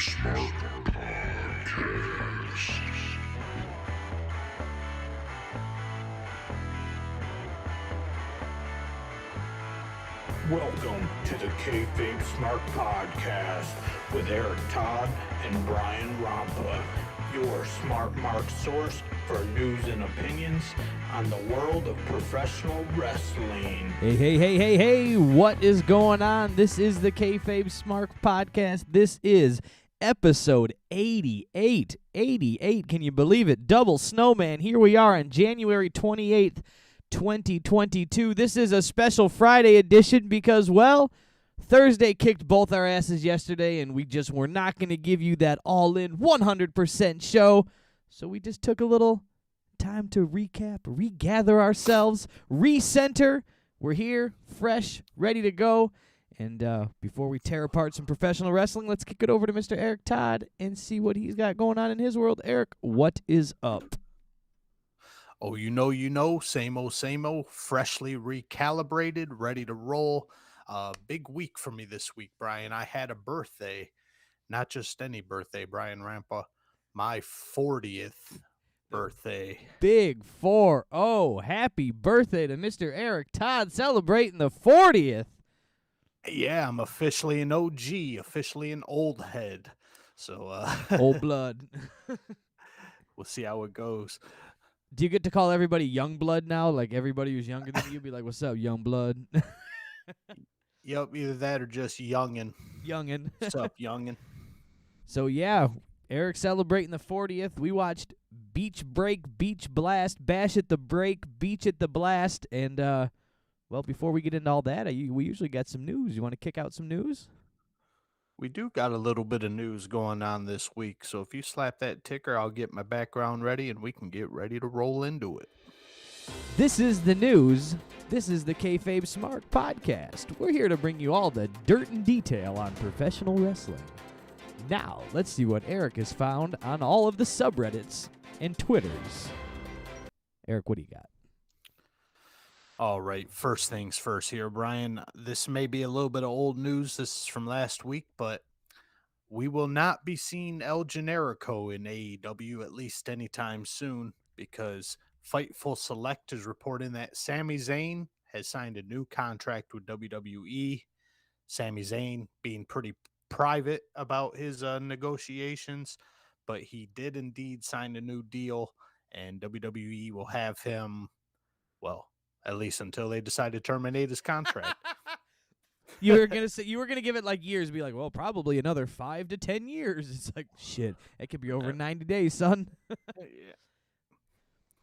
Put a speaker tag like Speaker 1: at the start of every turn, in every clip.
Speaker 1: Smark Podcast. Welcome to the KayFabe Smark Podcast with Eric Todd and Brian Rampa, your smart mark source for news and opinions on the world of professional wrestling.
Speaker 2: Hey, what is going on? This is the KayFabe Smark Podcast. This is episode 88. 88, can you believe it? Double Snowman. Here we are on January 28th, 2022. This is a special Friday edition because, well, Thursday kicked both our asses yesterday, and we just were not going to give you that all-in 100% show. So we just took a little time to recap, regather ourselves, recenter. We're here, fresh, ready to go. And before we tear apart some professional wrestling, let's kick it over to Mr. Eric Todd and see what he's got going on in his world. Eric, what is up?
Speaker 3: Oh, you know, same old, freshly recalibrated, ready to roll. Big week for me this week, Brian. I had a birthday, not just any birthday, Brian Rampa, my 40th birthday.
Speaker 2: Big 4-0. Happy birthday to Mr. Eric Todd celebrating the 40th.
Speaker 3: Yeah, I'm officially an OG, officially an old head. So,
Speaker 2: Old blood.
Speaker 3: We'll see how it goes.
Speaker 2: Do you get to call everybody young blood now? Like everybody who's younger than you be like, what's up, young blood?
Speaker 3: Yep, either that or just youngin'.
Speaker 2: Youngin'.
Speaker 3: What's up, youngin'?
Speaker 2: So, yeah, Eric celebrating the 40th. We watched Beach Break, Beach Blast, Bash at the Break, Beach at the Blast. And, well, before we get into all that, we usually got some news. You want to kick out some news?
Speaker 3: We do got a little bit of news going on this week, so if you slap that ticker, I'll get my background ready, and we can get ready to roll into it.
Speaker 2: This is the news. This is the KayFabe Smark Podcast. We're here to bring you all the dirt and detail on professional wrestling. Now, let's see what Eric has found on all of the subreddits and Twitters. Eric, what do you got?
Speaker 3: All right, first things first here, Brian. This may be a little bit of old news. This is from last week, but we will not be seeing El Generico in AEW at least anytime soon because Fightful Select is reporting that Sami Zayn has signed a new contract with WWE. Sami Zayn being pretty private about his negotiations, but he did indeed sign a new deal, and WWE will have him, well, at least until they decide to terminate his contract.
Speaker 2: You were gonna give it like years, be like, well, probably another 5 to 10 years. It's like, shit, it could be over 90 days, son.
Speaker 3: Yeah.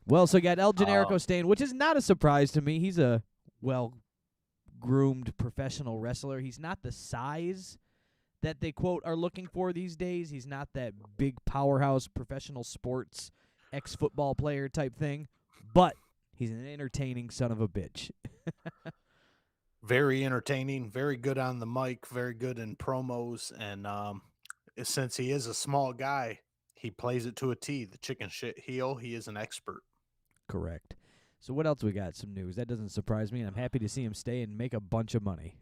Speaker 2: Well, so you got El Generico staying, which is not a surprise to me. He's a well-groomed professional wrestler. He's not the size that they, quote, are looking for these days. He's not that big powerhouse professional sports ex-football player type thing, but he's an entertaining son of a bitch.
Speaker 3: Very entertaining, very good on the mic, very good in promos, and since he is a small guy, he plays it to a T. The chicken shit heel, he is an expert.
Speaker 2: Correct. So what else we got? Some news. That doesn't surprise me, and I'm happy to see him stay and make a bunch of money.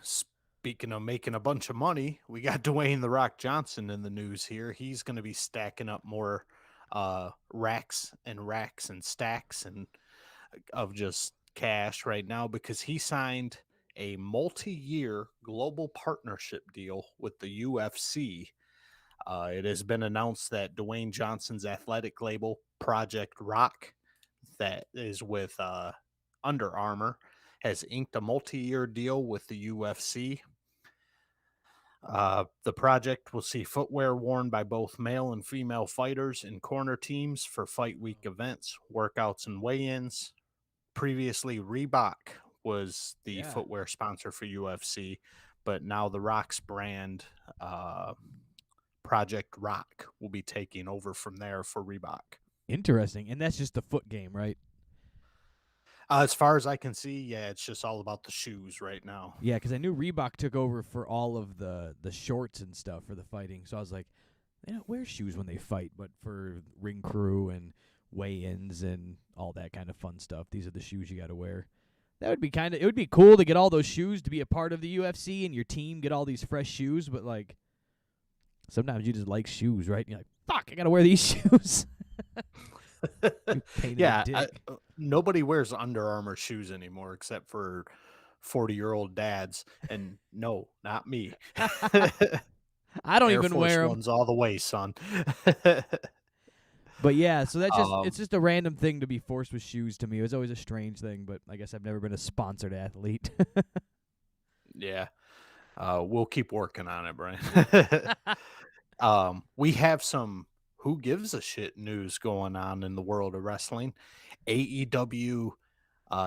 Speaker 3: Speaking of making a bunch of money, we got Dwayne "The Rock" Johnson in the news here. He's going to be stacking up more racks and stacks and of just cash right now because he signed a multi-year global partnership deal with the UFC. It has been announced that Dwayne Johnson's athletic label, Project Rock, that is with Under Armour, has inked a multi-year deal with the UFC. The project will see footwear worn by both male and female fighters in corner teams for fight week events, workouts, and weigh-ins. Previously, Reebok was the footwear sponsor for UFC, but now the Rock's brand, Project Rock, will be taking over from there for Reebok.
Speaker 2: Interesting. And that's just the foot game, right?
Speaker 3: As far as I can see, yeah, it's just all about the shoes right now.
Speaker 2: Yeah, because I knew Reebok took over for all of the shorts and stuff for the fighting. So I was like, they don't wear shoes when they fight, but for ring crew and weigh-ins and all that kind of fun stuff, these are the shoes you got to wear. That would be it would be cool to get all those shoes to be a part of the UFC and your team get all these fresh shoes, but like, Sometimes you just like shoes, right? And you're like, fuck, I got to wear these shoes. You pain in
Speaker 3: Yeah,
Speaker 2: the dick.
Speaker 3: nobody wears Under Armour shoes anymore except for 40-year-old dads. And no, not me.
Speaker 2: I don't
Speaker 3: Air
Speaker 2: even
Speaker 3: Force
Speaker 2: wear them.
Speaker 3: Ones all the way, son.
Speaker 2: But yeah, so that's just
Speaker 3: Um,
Speaker 2: it's just a random thing to be forced with shoes to me. It was always a strange thing, but I guess I've never been a sponsored athlete.
Speaker 3: yeah, we'll keep working on it, Brian. We have some who gives a shit news going on in the world of wrestling. AEW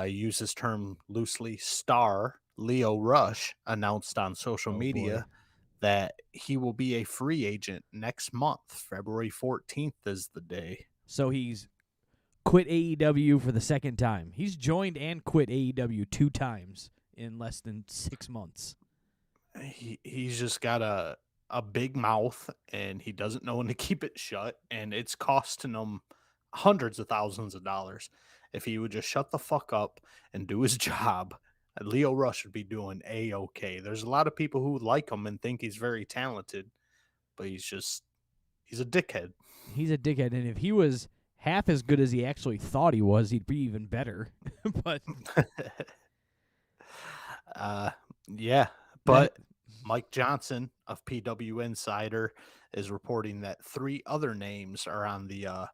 Speaker 3: uses term loosely. Star Leo Rush announced on social
Speaker 2: Oh, boy.
Speaker 3: media that he will be a free agent next month. February 14th is the day.
Speaker 2: So he's quit AEW for the second time. He's joined and quit AEW 2 times in less than 6 months.
Speaker 3: He's just got a big mouth and he doesn't know when to keep it shut, and it's costing him hundreds of thousands of dollars. If he would just shut the fuck up and do his job, Leo Rush would be doing A-okay. There's a lot of people who like him and think he's very talented, but he's a dickhead.
Speaker 2: He's a dickhead, and if he was half as good as he actually thought he was, he'd be even better. But
Speaker 3: Yeah, but Mike Johnson of PW Insider is reporting that 3 other names are on the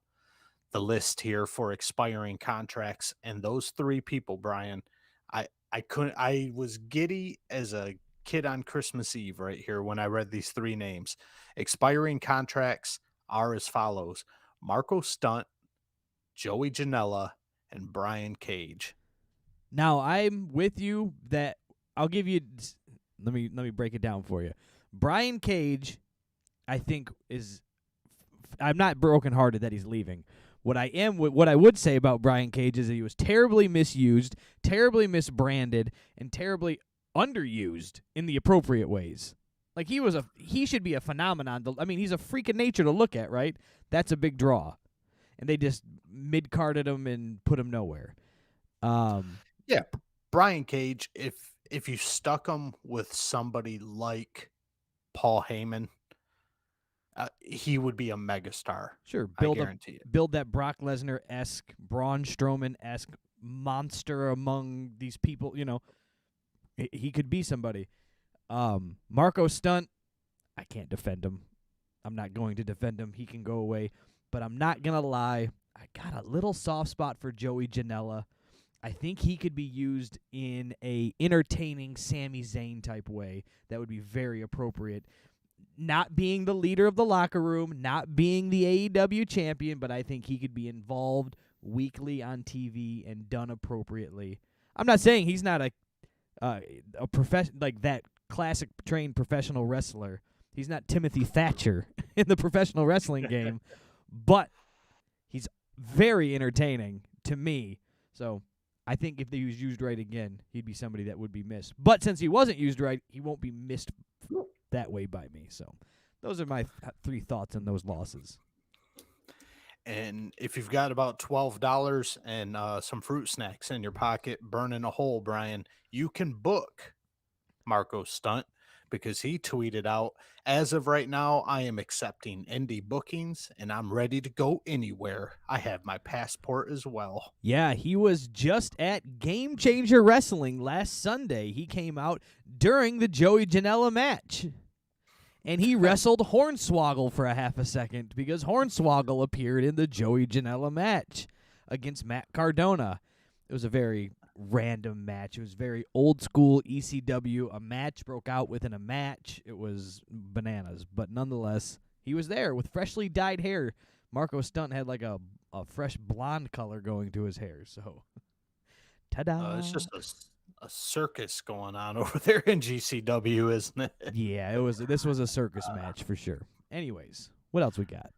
Speaker 3: list here for expiring contracts, and those 3 people, Brian, I was giddy as a kid on Christmas Eve right here when I read these 3 names. Expiring contracts are as follows: Marco Stunt, Joey Janela, and Brian Cage.
Speaker 2: now I'm with you that I'll give you. Let me break it down for you. Brian Cage, I think is. I'm not brokenhearted that he's leaving. What I would say about Brian Cage is that he was terribly misused, terribly misbranded, and terribly underused in the appropriate ways. Like he should be a phenomenon. I mean, he's a freak of nature to look at, right? That's a big draw, and they just mid-carded him and put him nowhere.
Speaker 3: Yeah, Brian Cage, if you stuck him with somebody like Paul Heyman, he would be a megastar.
Speaker 2: Sure,
Speaker 3: I guarantee it.
Speaker 2: Build that Brock Lesnar-esque, Braun Strowman-esque monster among these people. You know, he could be somebody. Marco Stunt, I can't defend him. I'm not going to defend him. He can go away. But I'm not going to lie. I got a little soft spot for Joey Janela. I think he could be used in a entertaining Sami Zayn type way that would be very appropriate. Not being the leader of the locker room, not being the AEW champion, but I think he could be involved weekly on TV and done appropriately. I'm not saying he's not a profession like that classic trained professional wrestler. He's not Timothy Thatcher in the professional wrestling game, but he's very entertaining to me. So I think if he was used right again, he'd be somebody that would be missed. But since he wasn't used right, he won't be missed that way by me. So those are my 3 thoughts on those losses.
Speaker 3: And if you've got about $12 and some fruit snacks in your pocket burning a hole, Brian, you can book Marco Stunt, because he tweeted out, "As of right now, I am accepting indie bookings and I'm ready to go anywhere. I have my passport as well."
Speaker 2: Yeah, he was just at Game Changer Wrestling last Sunday. He came out during the Joey Janela match. And he wrestled Hornswoggle for a half a second because Hornswoggle appeared in the Joey Janela match against Matt Cardona. It was a very random match. It was very old school ECW. A match broke out within a match. It was bananas. But nonetheless, he was there with freshly dyed hair. Marco Stunt had like a fresh blonde color going to his hair. So, ta-da.
Speaker 3: It's just a circus going on over there in GCW, isn't it?
Speaker 2: Yeah, this was a circus match for sure. Anyways, what else we got?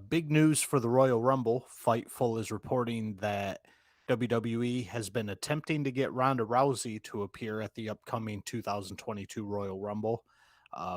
Speaker 3: Big news for the Royal Rumble. Fightful is reporting that WWE has been attempting to get Ronda Rousey to appear at the upcoming 2022 Royal Rumble.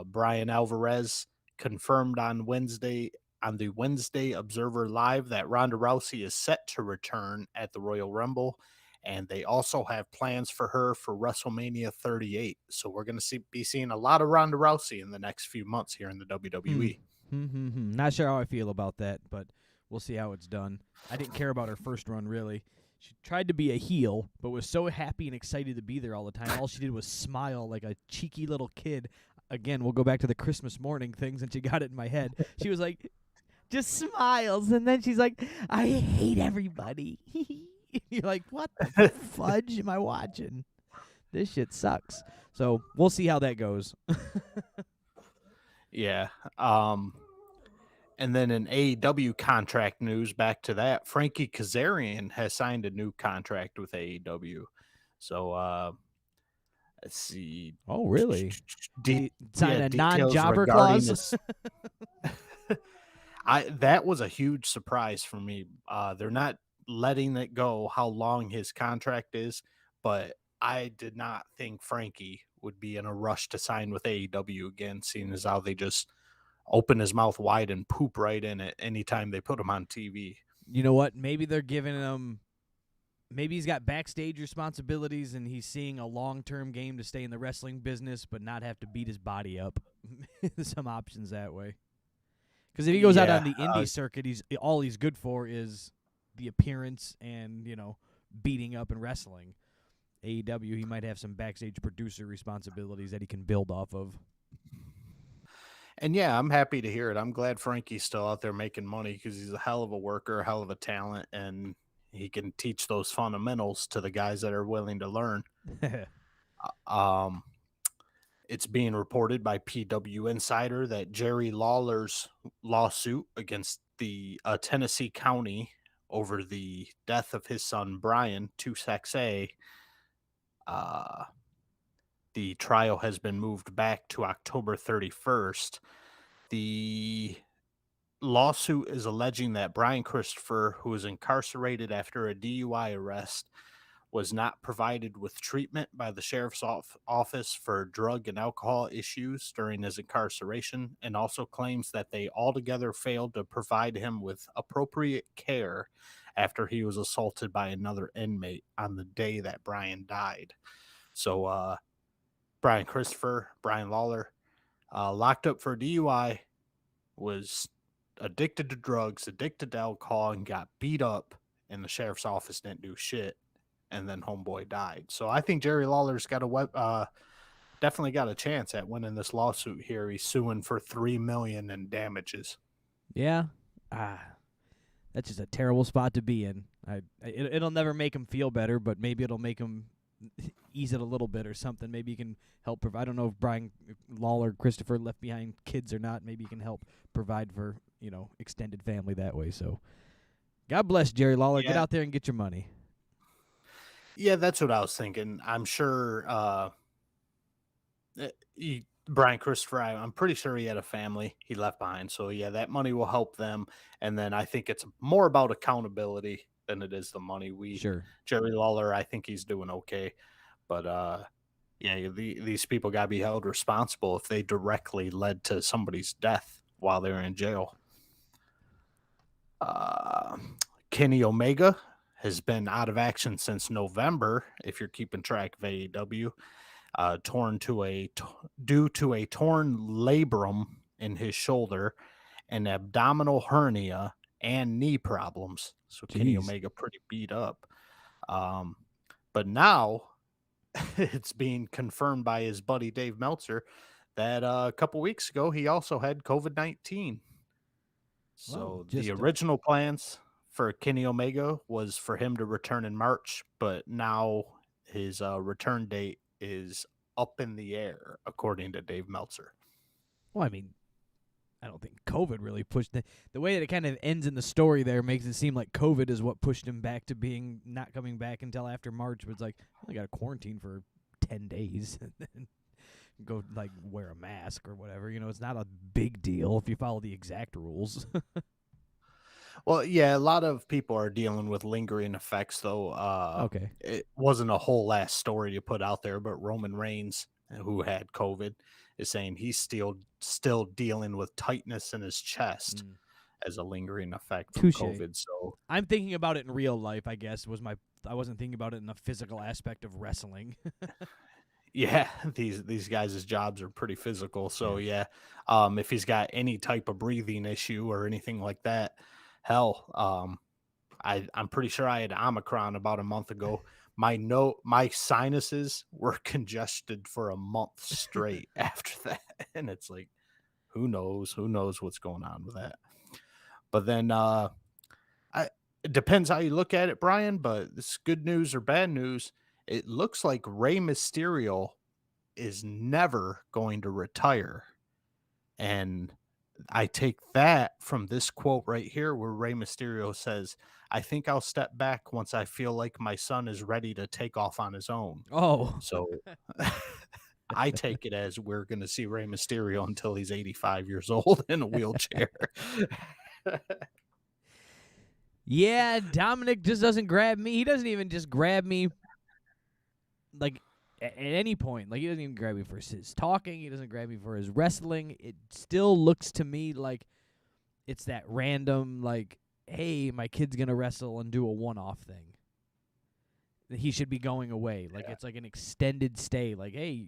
Speaker 3: Brian Alvarez confirmed on the Wednesday Observer Live that Ronda Rousey is set to return at the Royal Rumble, and they also have plans for her for WrestleMania 38. So we're going to be seeing a lot of Ronda Rousey in the next few months here in the WWE.
Speaker 2: Not sure how I feel about that, but we'll see how it's done. I didn't care about her first run, really. She tried to be a heel, but was so happy and excited to be there all the time. All she did was smile like a cheeky little kid. Again, we'll go back to the Christmas morning thing since you got it in my head. She was like, just smiles, and then she's like, I hate everybody. You're like, what the fudge am I watching? This shit sucks. So we'll see how that goes.
Speaker 3: Yeah. And then in AEW contract news, back to that, Frankie Kazarian has signed a new contract with AEW. So let's see.
Speaker 2: Oh, really? Sign a
Speaker 3: details
Speaker 2: non-jobber
Speaker 3: regarding
Speaker 2: clause?
Speaker 3: that was a huge surprise for me. They're not letting it go how long his contract is, but I did not think Frankie would be in a rush to sign with AEW again, seeing as how they just open his mouth wide and poop right in it anytime they put him on TV.
Speaker 2: You know what? Maybe they're giving him. Maybe he's got backstage responsibilities and he's seeing a long-term game to stay in the wrestling business but not have to beat his body up. Some options that way. Because if he goes out on the indie circuit, all he's good for is the appearance and, beating up and wrestling. AEW, he might have some backstage producer responsibilities that he can build off of.
Speaker 3: And yeah, I'm happy to hear it. I'm glad Frankie's still out there making money because he's a hell of a worker, a hell of a talent, and he can teach those fundamentals to the guys that are willing to learn. It's being reported by PW Insider that Jerry Lawler's lawsuit against the Tennessee County over the death of his son Brian, 2-6A, the trial has been moved back to October 31st. The lawsuit is alleging that Brian Christopher, who was incarcerated after a DUI arrest, was not provided with treatment by the sheriff's office for drug and alcohol issues during his incarceration, and also claims that they altogether failed to provide him with appropriate care after he was assaulted by another inmate on the day that Brian died. So, Brian Christopher, Brian Lawler, locked up for DUI, was addicted to drugs, addicted to alcohol, and got beat up, and the sheriff's office didn't do shit, and then homeboy died. So I think Jerry Lawler's got definitely got a chance at winning this lawsuit here. He's suing for $3 million in damages.
Speaker 2: Yeah. That's just a terrible spot to be in. It'll never make him feel better, but maybe it'll make him ease it a little bit or something. Maybe you can help provide. I don't know if Brian Lawler, Christopher left behind kids or not. Maybe you can help provide for, extended family that way. So God bless Jerry Lawler. Yeah. Get out there and get your money.
Speaker 3: Yeah, that's what I was thinking. I'm sure Brian Christopher, I'm pretty sure he had a family he left behind. So yeah, that money will help them. And then I think it's more about accountability than it is the money. Jerry Lawler, I think he's doing okay, but yeah, these people got to be held responsible if they directly led to somebody's death while they're in jail. Kenny Omega has been out of action since November, if you're keeping track of AEW, due to a torn labrum in his shoulder, an abdominal hernia, and knee problems. So Kenny Omega pretty beat up. But now it's being confirmed by his buddy Dave Meltzer that a couple weeks ago he also had COVID-19. So the original plans for Kenny Omega was for him to return in March, but now his return date is up in the air, according to Dave Meltzer.
Speaker 2: Well, I mean, I don't think COVID really pushed the way that it kind of ends in the story there makes it seem like COVID is what pushed him back to being not coming back until after March. But it's like, I only got to quarantine for 10 days and then go wear a mask or whatever. It's not a big deal if you follow the exact rules.
Speaker 3: Well, yeah, a lot of people are dealing with lingering effects, though.
Speaker 2: Okay.
Speaker 3: It wasn't a whole last story to put out there, but Roman Reigns, who had COVID, is saying he's still dealing with tightness in his chest as a lingering effect from
Speaker 2: Touche.
Speaker 3: COVID. So
Speaker 2: I'm thinking about it in real life, I guess, I wasn't thinking about it in the physical aspect of wrestling.
Speaker 3: yeah, these guys' jobs are pretty physical. So yeah, if he's got any type of breathing issue or anything like that, hell, I'm pretty sure I had Omicron about a month ago. My sinuses were congested for a month straight after that, and it's like, who knows what's going on with that. But then it depends how you look at it, Brian, but it's good news or bad news. It looks like Rey Mysterio is never going to retire. And I take that from this quote right here where Rey Mysterio says, I think I'll step back once I feel like my son is ready to take off on his own.
Speaker 2: Oh.
Speaker 3: So I take it as we're going to see Rey Mysterio until he's 85 years old in a wheelchair.
Speaker 2: Yeah, Dominic just doesn't grab me. He doesn't even just grab me like at any point. Like he doesn't even grab me for his talking. He doesn't grab me for his wrestling. It still looks to me like it's that random, like, hey, my kid's going to wrestle and do a one-off thing. He should be going away. Like it's like an extended stay. Like, hey,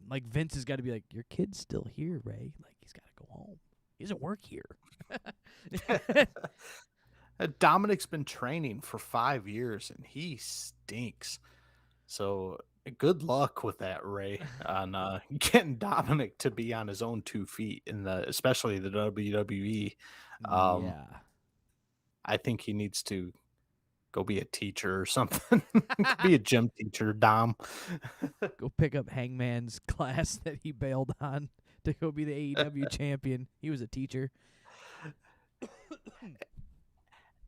Speaker 2: like Vince has got to be like, your kid's still here, Ray. Like he's got to go home. He doesn't work here.
Speaker 3: Dominic's been training for 5 years and he stinks. So good luck with that, Ray, on getting Dominic to be on his own 2 feet especially the WWE.
Speaker 2: Yeah.
Speaker 3: I think he needs to go be a teacher or something. Be a gym teacher, Dom.
Speaker 2: Go pick up Hangman's class that he bailed on to go be the AEW champion. He was a teacher.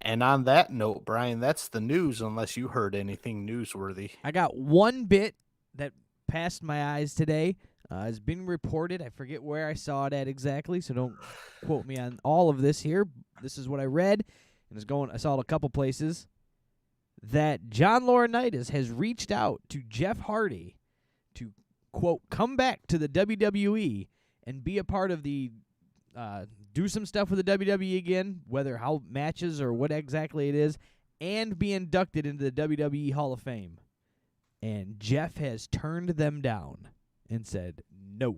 Speaker 3: And on that note, Brian, that's the news, unless you heard anything newsworthy.
Speaker 2: I got one bit that passed my eyes today. It's been reported. I forget where I saw it at exactly, so don't quote me on all of this here. This is what I read, and I saw it a couple places, that John Laurinaitis has reached out to Jeff Hardy to, quote, come back to the WWE and be a part of the do some stuff with the WWE again, whether how matches or what exactly it is, and be inducted into the WWE Hall of Fame. And Jeff has turned them down and said no.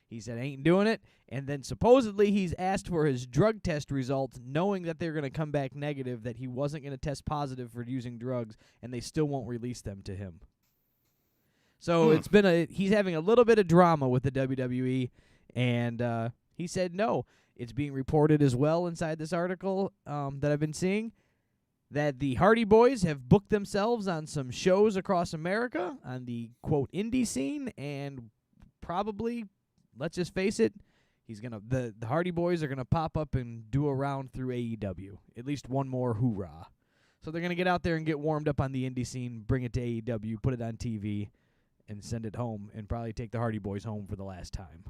Speaker 2: He said ain't doing it, and then supposedly he's asked for his drug test results, knowing that they're going to come back negative, that he wasn't going to test positive for using drugs, and they still won't release them to him. So it's been he's having a little bit of drama with the WWE, and he said no. It's being reported as well inside this article that I've been seeing that the Hardy Boys have booked themselves on some shows across America on the, quote, indie scene, and probably, let's just face it, the Hardy Boys are going to pop up and do a round through AEW. At least one more hoorah. So they're going to get out there and get warmed up on the indie scene, bring it to AEW, put it on TV, and send it home, and probably take the Hardy Boys home for the last time.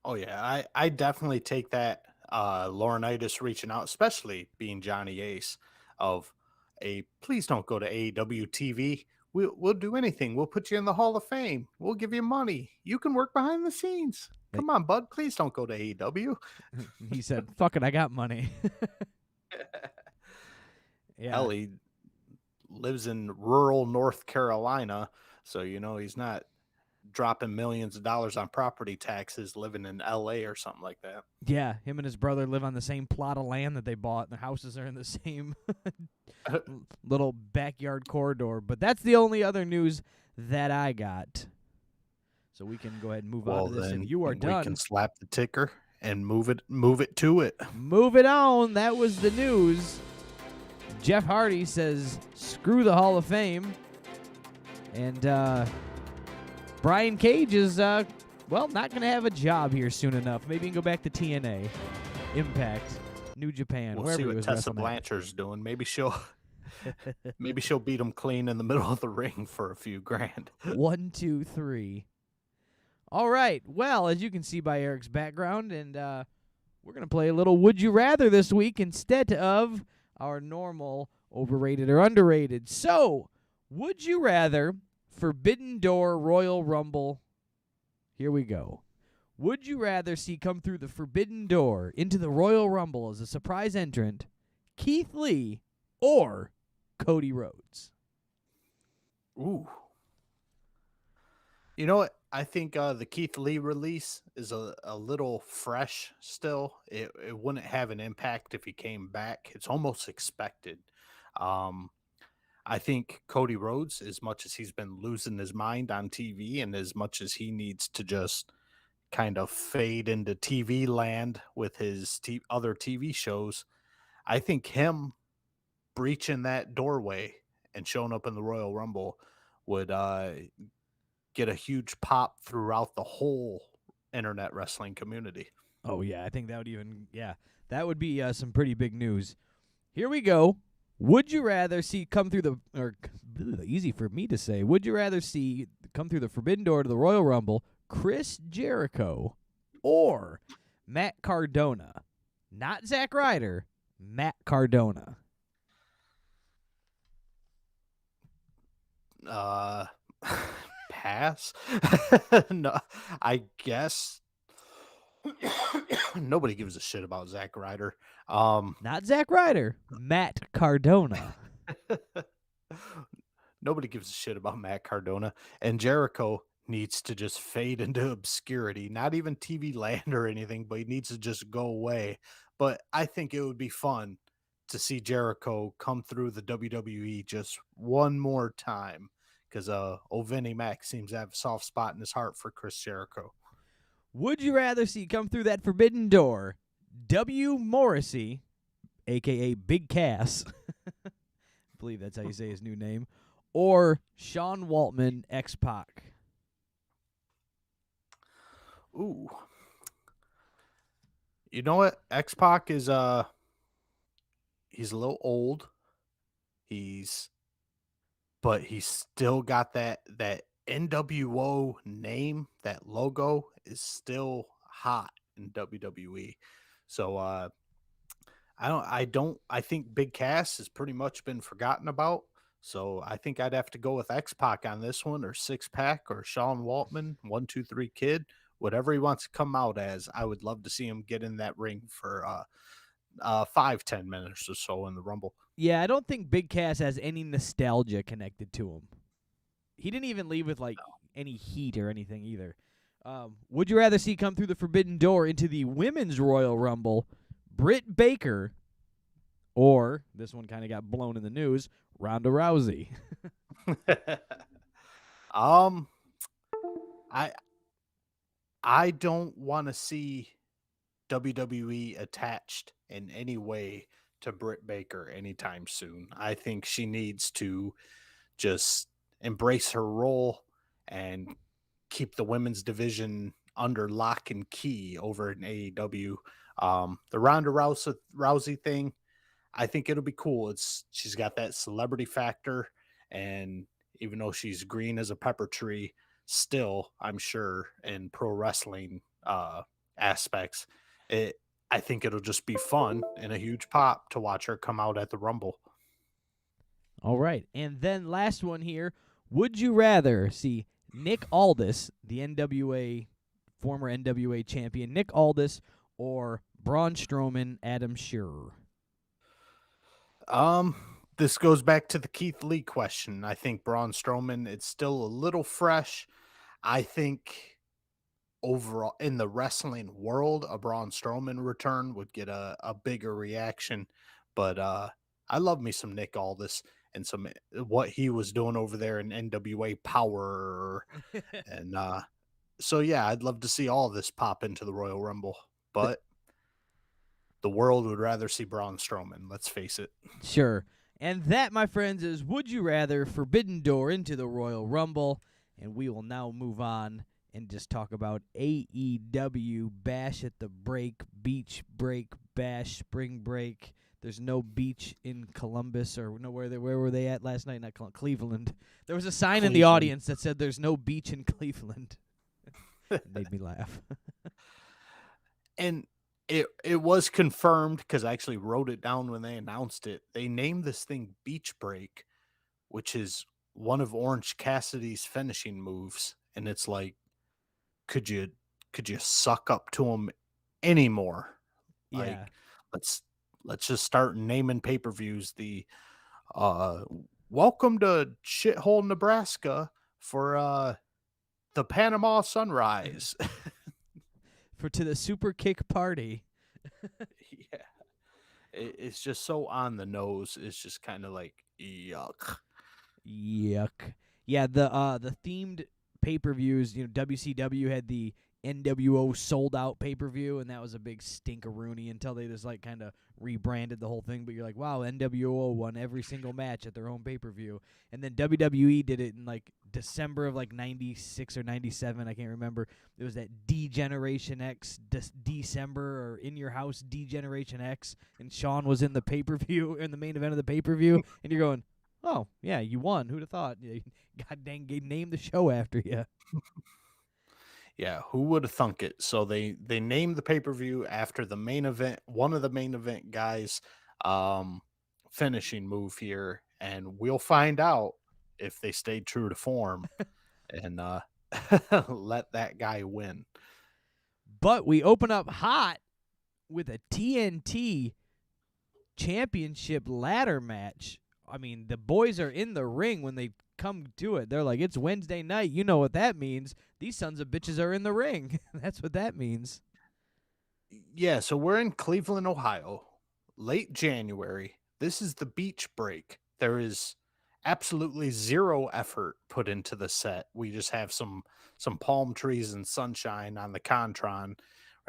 Speaker 3: Oh, yeah. I definitely take that Laurinaitis reaching out, especially being Johnny Ace, of please don't go to AEW TV. We'll do anything. We'll put you in the Hall of Fame. We'll give you money. You can work behind the scenes. Come on, bud. Please don't go to AEW.
Speaker 2: He said, fuck it, I got money. Yeah.
Speaker 3: Hell, he lives in rural North Carolina, so, he's not dropping millions of dollars on property taxes living in LA or something like that.
Speaker 2: Yeah, him and his brother live on the same plot of land that they bought, and their houses are in the same little backyard corridor. But that's the only other news that I got. So we can go ahead and move on to this. And you are done.
Speaker 3: We can slap the ticker and move it to it.
Speaker 2: Move it on. That was the news. Jeff Hardy says, screw the Hall of Fame. And Brian Cage is, not going to have a job here soon enough. Maybe he can go back to TNA, Impact, New Japan,
Speaker 3: we'll
Speaker 2: wherever
Speaker 3: see
Speaker 2: he was
Speaker 3: what Tessa
Speaker 2: wrestling
Speaker 3: Blanchard's doing. Maybe she'll beat him clean in the middle of the ring for a few grand.
Speaker 2: 1, 2, 3. All right. Well, as you can see by Eric's background, and we're going to play a little Would You Rather this week instead of our normal overrated or underrated. So, would you rather Forbidden Door Royal Rumble? Here we go. Would you rather see come through the forbidden door into the Royal Rumble as a surprise entrant Keith Lee or Cody Rhodes?
Speaker 3: Ooh. You know what? I think the Keith Lee release is a little fresh still. It wouldn't have an impact if he came back. It's almost expected. Um, I think Cody Rhodes, as much as he's been losing his mind on TV and as much as he needs to just kind of fade into TV land with his other TV shows, I think him breaching that doorway and showing up in the Royal Rumble would get a huge pop throughout the whole internet wrestling community.
Speaker 2: Oh, yeah, I think that would that would be some pretty big news. Here we go. Would you rather see come through easy for me to say, would you rather see come through the forbidden door to the Royal Rumble Chris Jericho or Matt Cardona? Not Zack Ryder, Matt Cardona.
Speaker 3: Pass. No, I guess nobody gives a shit about Zack Ryder.
Speaker 2: Not Zack Ryder, Matt Cardona.
Speaker 3: Nobody gives a shit about Matt Cardona, and Jericho needs to just fade into obscurity. Not even TV land or anything, but he needs to just go away. But I think it would be fun to see Jericho come through the WWE just one more time, because Vinnie Mac seems to have a soft spot in his heart for Chris Jericho.
Speaker 2: Would you rather see come through that forbidden door W. Morrissey, a.k.a. Big Cass, I believe that's how you say his new name, or Sean Waltman, X-Pac?
Speaker 3: Ooh. You know what? X-Pac is he's a little old. But he's still got that NWO name, that logo is still hot in WWE. So I think Big Cass has pretty much been forgotten about. So I think I'd have to go with X-Pac on this one, or Six Pack, or Sean Waltman, 1-2-3 Kid, whatever he wants to come out as. I would love to see him get in that ring for 5-10 minutes or so in the Rumble.
Speaker 2: Yeah, I don't think Big Cass has any nostalgia connected to him. He didn't even leave with any heat or anything either. Would you rather see come through the forbidden door into the Women's Royal Rumble Britt Baker, or, this one kind of got blown in the news, Ronda Rousey?
Speaker 3: I don't want to see WWE attached in any way to Britt Baker anytime soon. I think she needs to just embrace her role and keep the women's division under lock and key over in AEW. The Ronda Rousey thing, I think it'll be cool. She's got that celebrity factor, and even though she's green as a pepper tree, still, I'm sure, in pro wrestling aspects, I think it'll just be fun and a huge pop to watch her come out at the Rumble.
Speaker 2: All right. And then last one here. Would you rather see Nick Aldis, the former NWA champion, Nick Aldis, or Braun Strowman, Adam Shearer?
Speaker 3: This goes back to the Keith Lee question. I think Braun Strowman, it's still a little fresh. I think overall in the wrestling world, a Braun Strowman return would get a bigger reaction. But I love me some Nick Aldis and some what he was doing over there in NWA Power. And so, yeah, I'd love to see all this pop into the Royal Rumble. But the world would rather see Braun Strowman, let's face it.
Speaker 2: Sure. And that, my friends, is Would You Rather Forbidden Door into the Royal Rumble. And we will now move on and just talk about AEW Bash at the Break, Beach Break, Bash, Spring Break. There's no beach in Columbus, or no, where were they at last night? Not Cleveland. There was a sign in the audience that said there's no beach in Cleveland. It made me laugh.
Speaker 3: And it was confirmed, because I actually wrote it down when they announced it. They named this thing Beach Break, which is one of Orange Cassidy's finishing moves. And it's like, could you could you suck up to him anymore?
Speaker 2: Yeah.
Speaker 3: Like, let's just start naming pay-per-views the uh welcome to shithole Nebraska for the Panama Sunrise.
Speaker 2: To the super kick party.
Speaker 3: Yeah. It's just so on the nose. It's just kind of like yuck.
Speaker 2: Yuck. Yeah, the themed pay-per-views, WCW had the NWO sold out pay-per-view, and that was a big stinkeroonie until they just like kind of rebranded the whole thing. But you're like, wow, NWO won every single match at their own pay-per-view. And then WWE did it in like December of like 96 or 97, I can't remember. It was that D-Generation X December, or In Your House D-Generation X, and Shawn was in the pay-per-view, in the main event of the pay-per-view, and you're going, oh, yeah, you won. Who'd have thought? God dang, named the show after you.
Speaker 3: Yeah, who would have thunk it? So they named the pay-per-view after the main event, one of the main event guys finishing move here, and we'll find out if they stayed true to form and let that guy win.
Speaker 2: But we open up hot with a TNT championship ladder match. I mean, the boys are in the ring when they come to it. They're like, it's Wednesday night. You know what that means. These sons of bitches are in the ring. That's what that means.
Speaker 3: Yeah, so we're in Cleveland, Ohio, late January. This is the beach break. There is absolutely zero effort put into the set. We just have some palm trees and sunshine on the Contron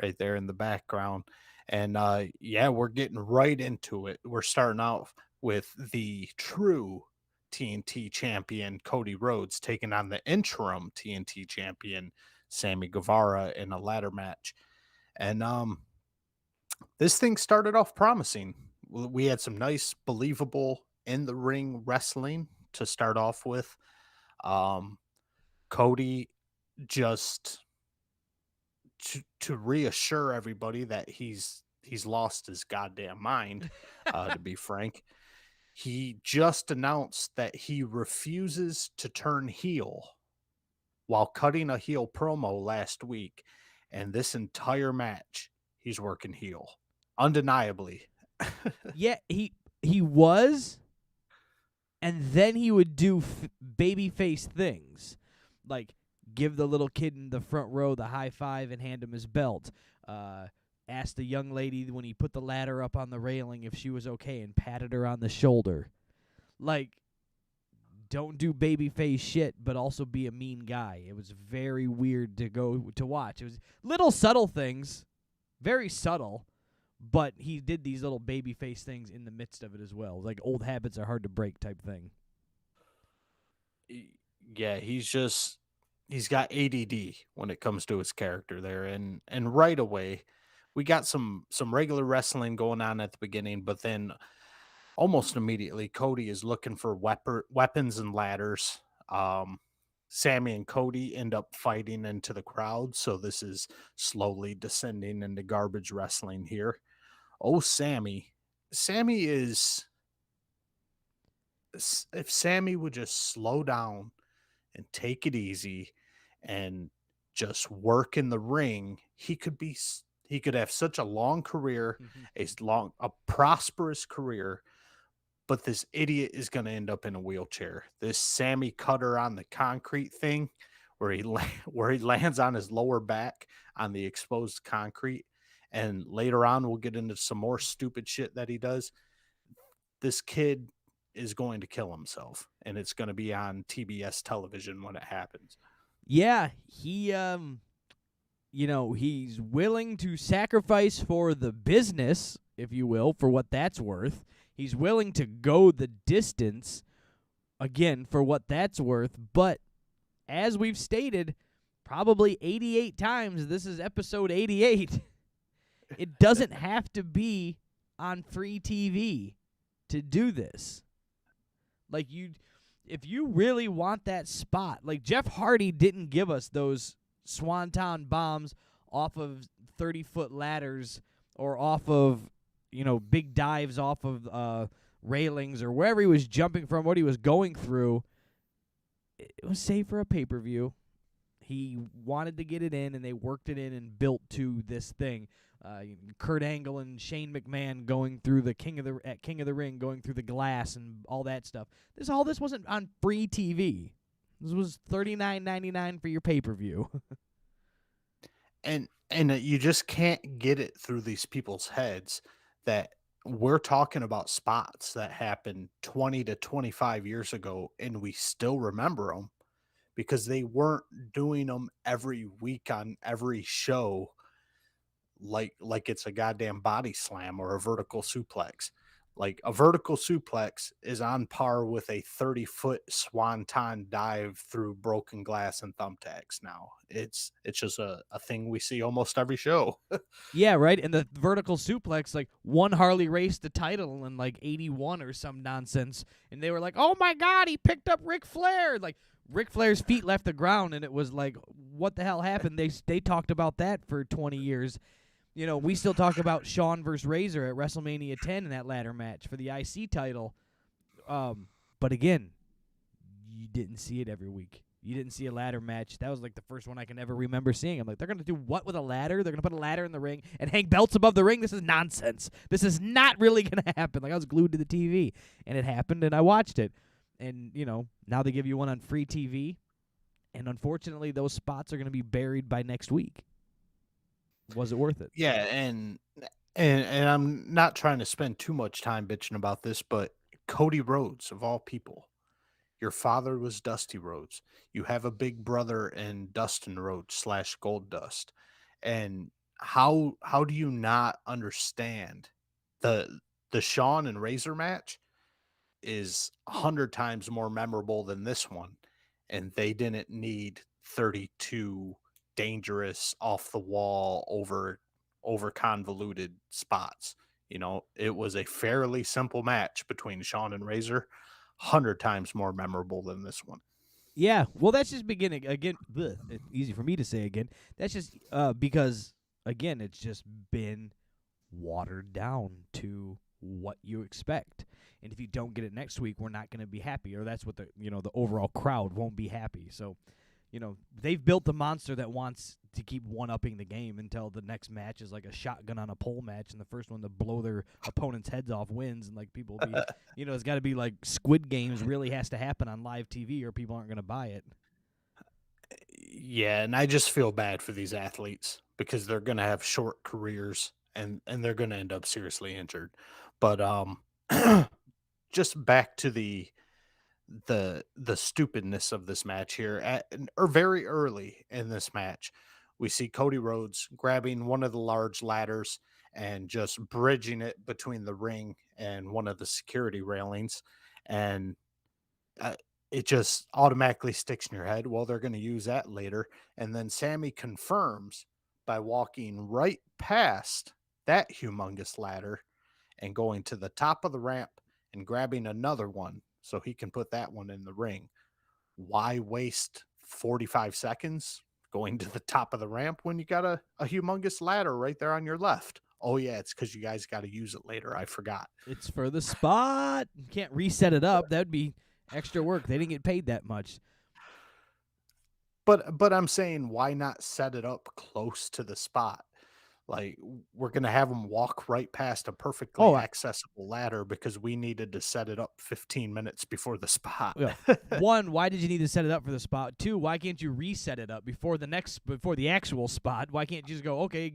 Speaker 3: right there in the background. And yeah, we're getting right into it. We're starting out with the true TNT champion Cody Rhodes taking on the interim TNT champion Sammy Guevara in a ladder match. And this thing started off promising. We had some nice, believable in the ring wrestling to start off with. Cody just to reassure everybody that he's lost his goddamn mind, to be frank. He just announced that he refuses to turn heel while cutting a heel promo last week. And this entire match, he's working heel. Undeniably.
Speaker 2: Yeah, he was, and then he would do babyface things, like give the little kid in the front row the high five and hand him his belt. Asked the young lady when he put the ladder up on the railing if she was okay and patted her on the shoulder. Like, don't do babyface shit, but also be a mean guy. It was very weird to watch. It was little subtle things, very subtle, but he did these little babyface things in the midst of it as well. Like old habits are hard to break type thing.
Speaker 3: Yeah, he's got ADD when it comes to his character there, and right away we got some regular wrestling going on at the beginning, but then almost immediately Cody is looking for weapons and ladders. Sammy and Cody end up fighting into the crowd, so this is slowly descending into garbage wrestling here. Oh, Sammy is, if Sammy would just slow down and take it easy and just work in the ring, he could have such a long career, a prosperous career. But this idiot is going to end up in a wheelchair. This Sammy Cutter on the concrete thing, where he lands on his lower back on the exposed concrete, and later on we'll get into some more stupid shit that he does. This kid is going to kill himself, and it's going to be on TBS television when it happens.
Speaker 2: Yeah, he he's willing to sacrifice for the business, if you will, for what that's worth. He's willing to go the distance, again, for what that's worth. But as we've stated, probably 88 times, this is episode 88. It doesn't have to be on free TV to do this. Like, if you really want that spot, like Jeff Hardy didn't give us those swanton bombs off of 30-foot ladders or off of, big dives off of railings or wherever he was jumping from, what he was going through. It was saved for a pay-per-view. He wanted to get it in, and they worked it in and built to this thing. Kurt Angle and Shane McMahon going through the King of the Ring, going through the glass and all that stuff. This wasn't on free TV. This was $39.99 for your pay-per-view.
Speaker 3: And you just can't get it through these people's heads that we're talking about spots that happened 20 to 25 years ago, and we still remember them because they weren't doing them every week on every show like it's a goddamn body slam or a vertical suplex. Like a vertical suplex is on par with a 30-foot swanton dive through broken glass and thumbtacks now. It's just a thing we see almost every show.
Speaker 2: Yeah, right. And the vertical suplex, like one Harley raced the title in like 81 or some nonsense, and they were like, "Oh my God, he picked up Ric Flair!" Like Ric Flair's feet left the ground, and it was like, "What the hell happened?" They talked about that for 20 years. You know, we still talk about Shawn versus Razor at WrestleMania 10 in that ladder match for the IC title. But again, you didn't see it every week. You didn't see a ladder match. That was like the first one I can ever remember seeing. I'm like, they're going to do what with a ladder? They're going to put a ladder in the ring and hang belts above the ring? This is nonsense. This is not really going to happen. Like, I was glued to the TV, and it happened, and I watched it. And, you know, now they give you one on free TV, and unfortunately those spots are going to be buried by next week. Was it worth it?
Speaker 3: Yeah, and I'm not trying to spend too much time bitching about this, but Cody Rhodes, of all people, your father was Dusty Rhodes. You have a big brother in Dustin Rhodes / Gold Dust. And how do you not understand the Shawn and Razor match is 100 times more memorable than this one, and they didn't need 32 dangerous off the wall over convoluted spots. You know, it was a fairly simple match between Shawn and Razor, 100 times more memorable than this one.
Speaker 2: Yeah, well, that's just beginning again. It's easy for me to say again. That's just because again, it's just been watered down to what you expect. And if you don't get it next week, we're not going to be happy, or that's what the overall crowd won't be happy. So, they've built the monster that wants to keep one-upping the game until the next match is like a shotgun on a pole match, and the first one to blow their opponent's heads off wins, and like people will be, it's got to be like Squid Games really has to happen on live TV or people aren't going to buy it.
Speaker 3: Yeah, and I just feel bad for these athletes because they're going to have short careers and they're going to end up seriously injured. But just back to the stupidness of this match here or very early in this match, we see Cody Rhodes grabbing one of the large ladders and just bridging it between the ring and one of the security railings. And it just automatically sticks in your head. Well, they're going to use that later. And then Sammy confirms by walking right past that humongous ladder and going to the top of the ramp and grabbing another one so he can put that one in the ring. Why waste 45 seconds going to the top of the ramp when you got a humongous ladder right there on your left? Oh, yeah, it's because you guys got to use it later. I forgot.
Speaker 2: It's for the spot. You can't reset it up. That would be extra work. They didn't get paid that much.
Speaker 3: But I'm saying, why not set it up close to the spot? Like, we're going to have them walk right past a perfectly accessible ladder because we needed to set it up 15 minutes before the spot.
Speaker 2: Yeah. One, why did you need to set it up for the spot? Two, why can't you reset it up before the actual spot? Why can't you just go, okay,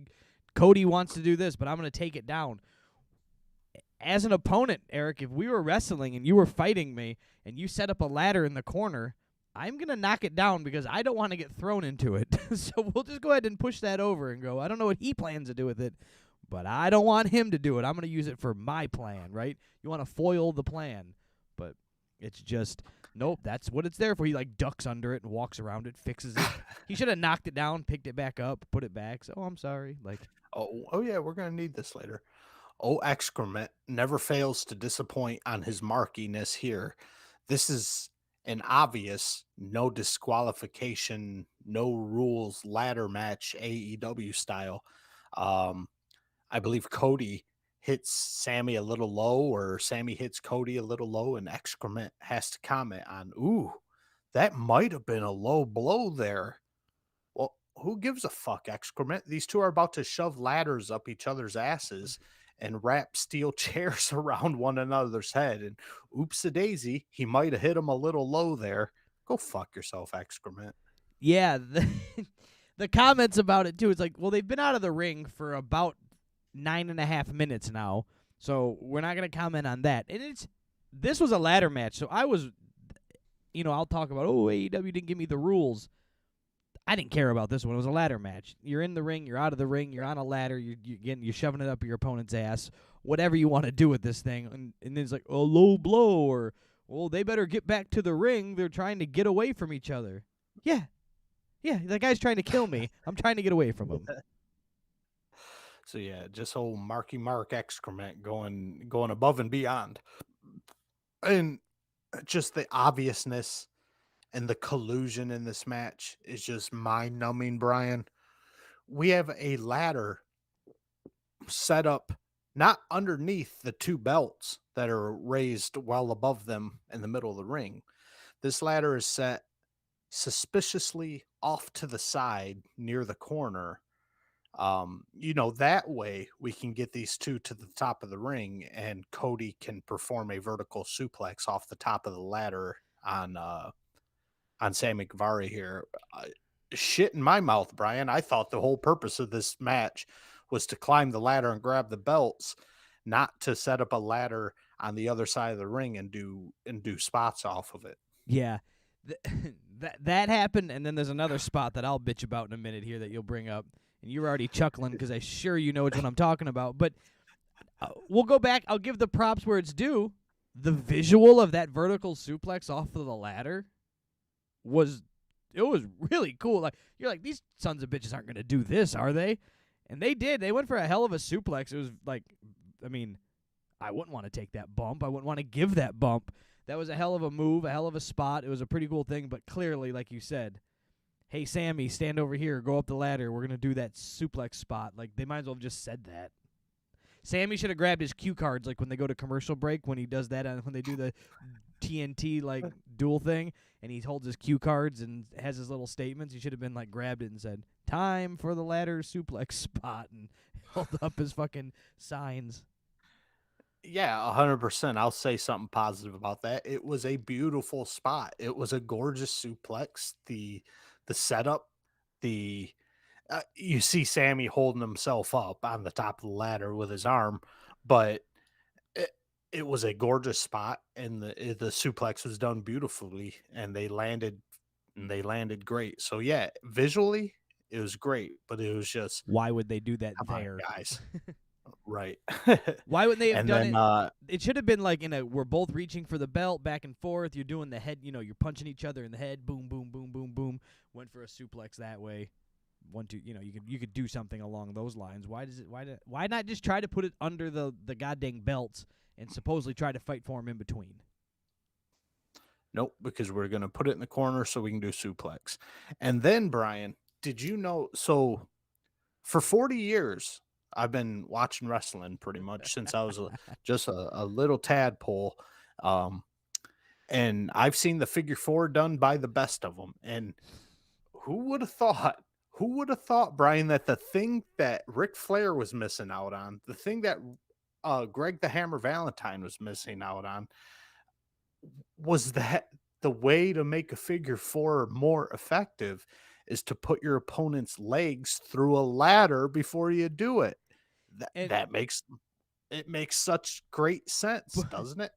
Speaker 2: Cody wants to do this, but I'm going to take it down? As an opponent, Eric, if we were wrestling and you were fighting me and you set up a ladder in the corner, I'm going to knock it down because I don't want to get thrown into it. So we'll just go ahead and push that over and go, I don't know what he plans to do with it, but I don't want him to do it. I'm going to use it for my plan, right? You want to foil the plan, but it's just, nope, that's what it's there for. He like ducks under it and walks around it, fixes it. He should have knocked it down, picked it back up, put it back. So, I'm sorry. Like,
Speaker 3: oh yeah, we're going to need this later. Oh, excrement never fails to disappoint on his markiness here. This is an obvious no disqualification, no rules ladder match AEW style. I believe Cody hits Sammy a little low, or Sammy hits Cody a little low, and excrement has to comment on, ooh, that might have been a low blow there. who gives a fuck, excrement? These two are about to shove ladders up each other's asses and wrap steel chairs around one another's head. And oops a daisy, he might have hit him a little low there. Go fuck yourself, excrement.
Speaker 2: Yeah, the comments about it too. It's like, well, they've been out of the ring for about 9.5 minutes now, so we're not gonna comment on that. And this was a ladder match, so I was, I'll talk about AEW didn't give me the rules. I didn't care about this one. It was a ladder match. You're in the ring, you're out of the ring, you're on a ladder, you're shoving it up your opponent's ass, whatever you want to do with this thing. And then it's like a low blow, or they better get back to the ring. They're trying to get away from each other. Yeah, that guy's trying to kill me. I'm trying to get away from him.
Speaker 3: So yeah, just old Marky Mark excrement going above and beyond, and just the obviousness and the collusion in this match is just mind numbing. Brian, we have a ladder set up not underneath the two belts that are raised well above them in the middle of the ring. This ladder is set suspiciously off to the side near the corner. That way we can get these two to the top of the ring and Cody can perform a vertical suplex off the top of the ladder on Sammy Guevara here. Shit in my mouth, Brian. I thought the whole purpose of this match was to climb the ladder and grab the belts, not to set up a ladder on the other side of the ring and do spots off of it.
Speaker 2: Yeah. That happened, and then there's another spot that I'll bitch about in a minute here that you'll bring up. And you're already chuckling because I'm sure you know which one I'm talking about. But we'll go back. I'll give the props where it's due. The visual of that vertical suplex off of the ladder was really cool. Like, you're like, these sons of bitches aren't going to do this, are they? And they did. They went for a hell of a suplex. It was like, I mean, I wouldn't want to take that bump. I wouldn't want to give that bump. That was a hell of a move, a hell of a spot. It was a pretty cool thing, but clearly, like you said, hey, Sammy, stand over here, go up the ladder. We're going to do that suplex spot. Like, they might as well have just said that. Sammy should have grabbed his cue cards, like when they go to commercial break, when he does that, when they do the TNT, like, duel thing, and he holds his cue cards and has his little statements. He should have been, like, grabbed it and said, time for the ladder suplex spot, and held up his fucking signs.
Speaker 3: Yeah, 100%. I'll say something positive about that. It was a beautiful spot. It was a gorgeous suplex. The setup, you see Sammy holding himself up on the top of the ladder with his arm, but it was a gorgeous spot, and the suplex was done beautifully, and they landed great. So yeah, visually it was great, but it was just,
Speaker 2: why would they do that there,
Speaker 3: guys? Right.
Speaker 2: Why wouldn't they have
Speaker 3: And
Speaker 2: done
Speaker 3: then,
Speaker 2: it? It should have been like we're both reaching for the belt back and forth. You're doing the head, you're punching each other in the head. Boom, boom, boom, boom, boom. Went for a suplex that way. 1, 2. You could do something along those lines. Why not just try to put it under the goddamn belts and supposedly try to fight for him in between?
Speaker 3: Nope, because we're gonna put it in the corner so we can do suplex. And then, Brian, did you know? So for 40 years. I've been watching wrestling pretty much since I was just a little tadpole. And I've seen the figure four done by the best of them. And who would have thought, Brian, that the thing that Ric Flair was missing out on, the thing that Greg the Hammer Valentine was missing out on, was that the way to make a figure four more effective is to put your opponent's legs through a ladder before you do it. That makes such great sense, doesn't it?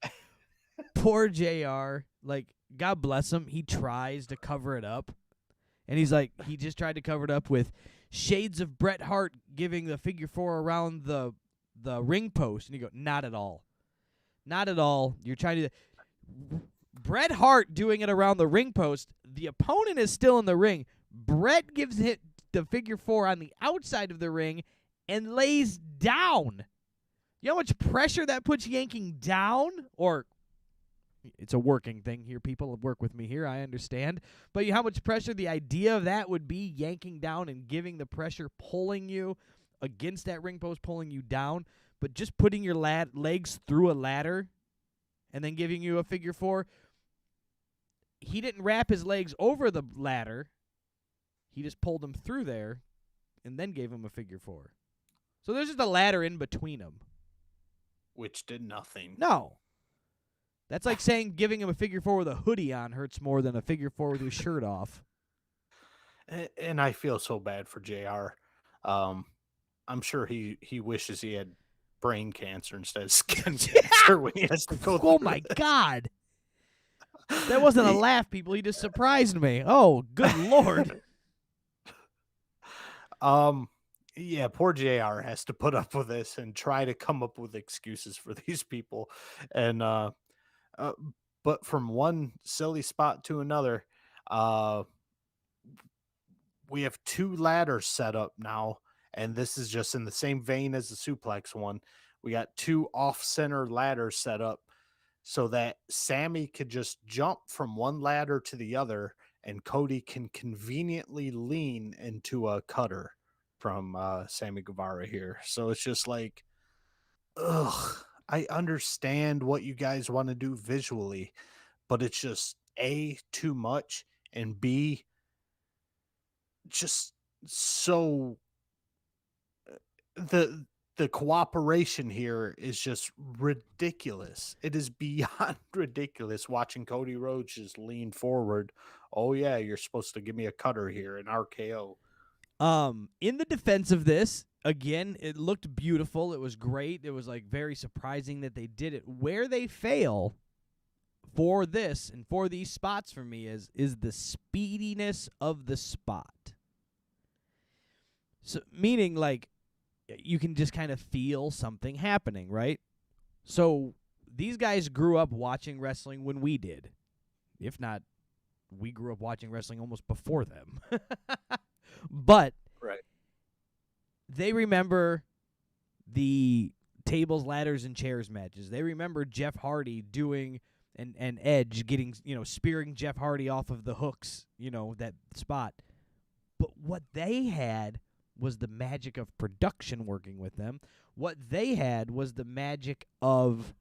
Speaker 2: Poor JR, like, God bless him, he tries to cover it up. And he's like, he just tried to cover it up with shades of Bret Hart giving the figure four around the ring post. And you go, not at all. Not at all. You're trying to... Bret Hart doing it around the ring post, the opponent is still in the ring. Bret gives it the figure four on the outside of the ring and lays down. You know how much pressure that puts yanking down? Or, it's a working thing here, people. Work with me here, I understand. But how much pressure the idea of that would be, yanking down and giving the pressure, pulling you against that ring post, pulling you down. But just putting your legs through a ladder and then giving you a figure four. He didn't wrap his legs over the ladder. He just pulled him through there and then gave him a figure 4. So there's just a ladder in between them.
Speaker 3: Which did nothing.
Speaker 2: No. That's like saying giving him a figure 4 with a hoodie on hurts more than a figure 4 with your shirt off.
Speaker 3: And I feel so bad for JR. I'm sure he wishes he had brain cancer instead of skin cancer when he has to go
Speaker 2: Oh
Speaker 3: through
Speaker 2: my
Speaker 3: this.
Speaker 2: God. That wasn't a laugh, people. He just surprised me. Oh, good Lord.
Speaker 3: Yeah, poor JR has to put up with this and try to come up with excuses for these people. And but from one silly spot to another, we have 2 ladders set up now, and this is just in the same vein as the suplex one. We got 2 off-center ladders set up so that Sammy could just jump from one ladder to the other, and Cody can conveniently lean into a cutter from Sammy Guevara here. So it's just like, ugh, I understand what you guys want to do visually, but it's just A, too much, and B, just so the cooperation here is just ridiculous. It is beyond ridiculous watching Cody Rhodes just lean forward. Oh yeah, you're supposed to give me a cutter here, an RKO.
Speaker 2: In the defense of this, again, it looked beautiful. It was great. It was like very surprising that they did it. Where they fail for this and for these spots for me is the speediness of the spot. So meaning like you can just kind of feel something happening, right? So these guys grew up watching wrestling when we did. If not, we grew up watching wrestling almost before them. But
Speaker 3: Right.
Speaker 2: they remember the tables, ladders, and chairs matches. They remember Jeff Hardy doing and Edge getting, spearing Jeff Hardy off of the hooks, that spot. But what they had was the magic of production working with them. What they had was the magic of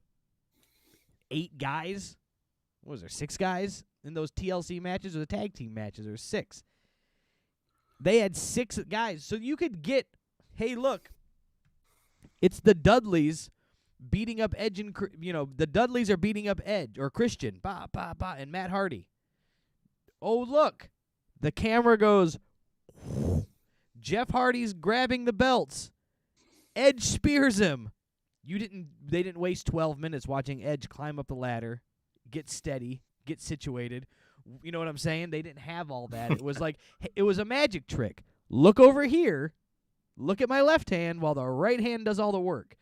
Speaker 2: 8 guys. What was there, 6 guys in those TLC matches or the tag team matches? Or 6. They had 6 guys. So you could get, hey, look, it's the Dudleys beating up Edge and, the Dudleys are beating up Edge or Christian, and Matt Hardy. Oh, look, the camera goes, Jeff Hardy's grabbing the belts. Edge spears him. They didn't waste 12 minutes watching Edge climb up the ladder, get steady, get situated. You know what I'm saying? They didn't have all that. It was like, it was a magic trick. Look over here. Look at my left hand while the right hand does all the work.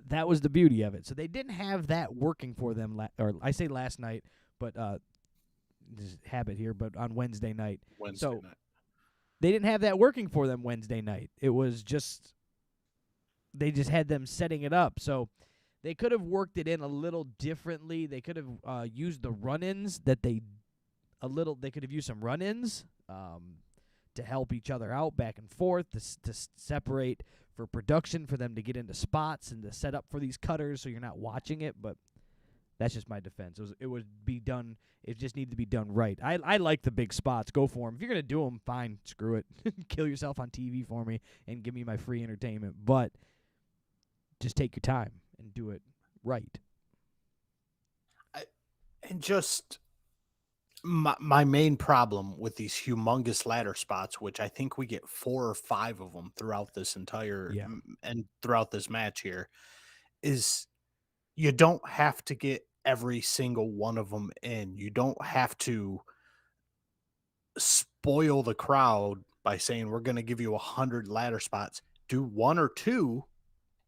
Speaker 2: That was the beauty of it. So they didn't have that working for them, or I say last night, but this habit here, but on Wednesday night.
Speaker 3: Wednesday night.
Speaker 2: They didn't have that working for them Wednesday night. It was just, they just had them setting it up. So they could have worked it in a little differently. They could have used the run-ins they could have used some run-ins to help each other out back and forth, to separate for production, for them to get into spots and to set up for these cutters so you're not watching it. But that's just my defense. It would be done. It just needed to be done right. I like the big spots. Go for them. If you're going to do them, fine. Screw it. Kill yourself on TV for me and give me my free entertainment. But just take your time and do it right.
Speaker 3: And just my main problem with these humongous ladder spots, which I think we get 4 or 5 of them throughout this entire and throughout this match here, is you don't have to get every single one of them in. You don't have to spoil the crowd by saying we're going to give you 100 ladder spots. Do 1 or 2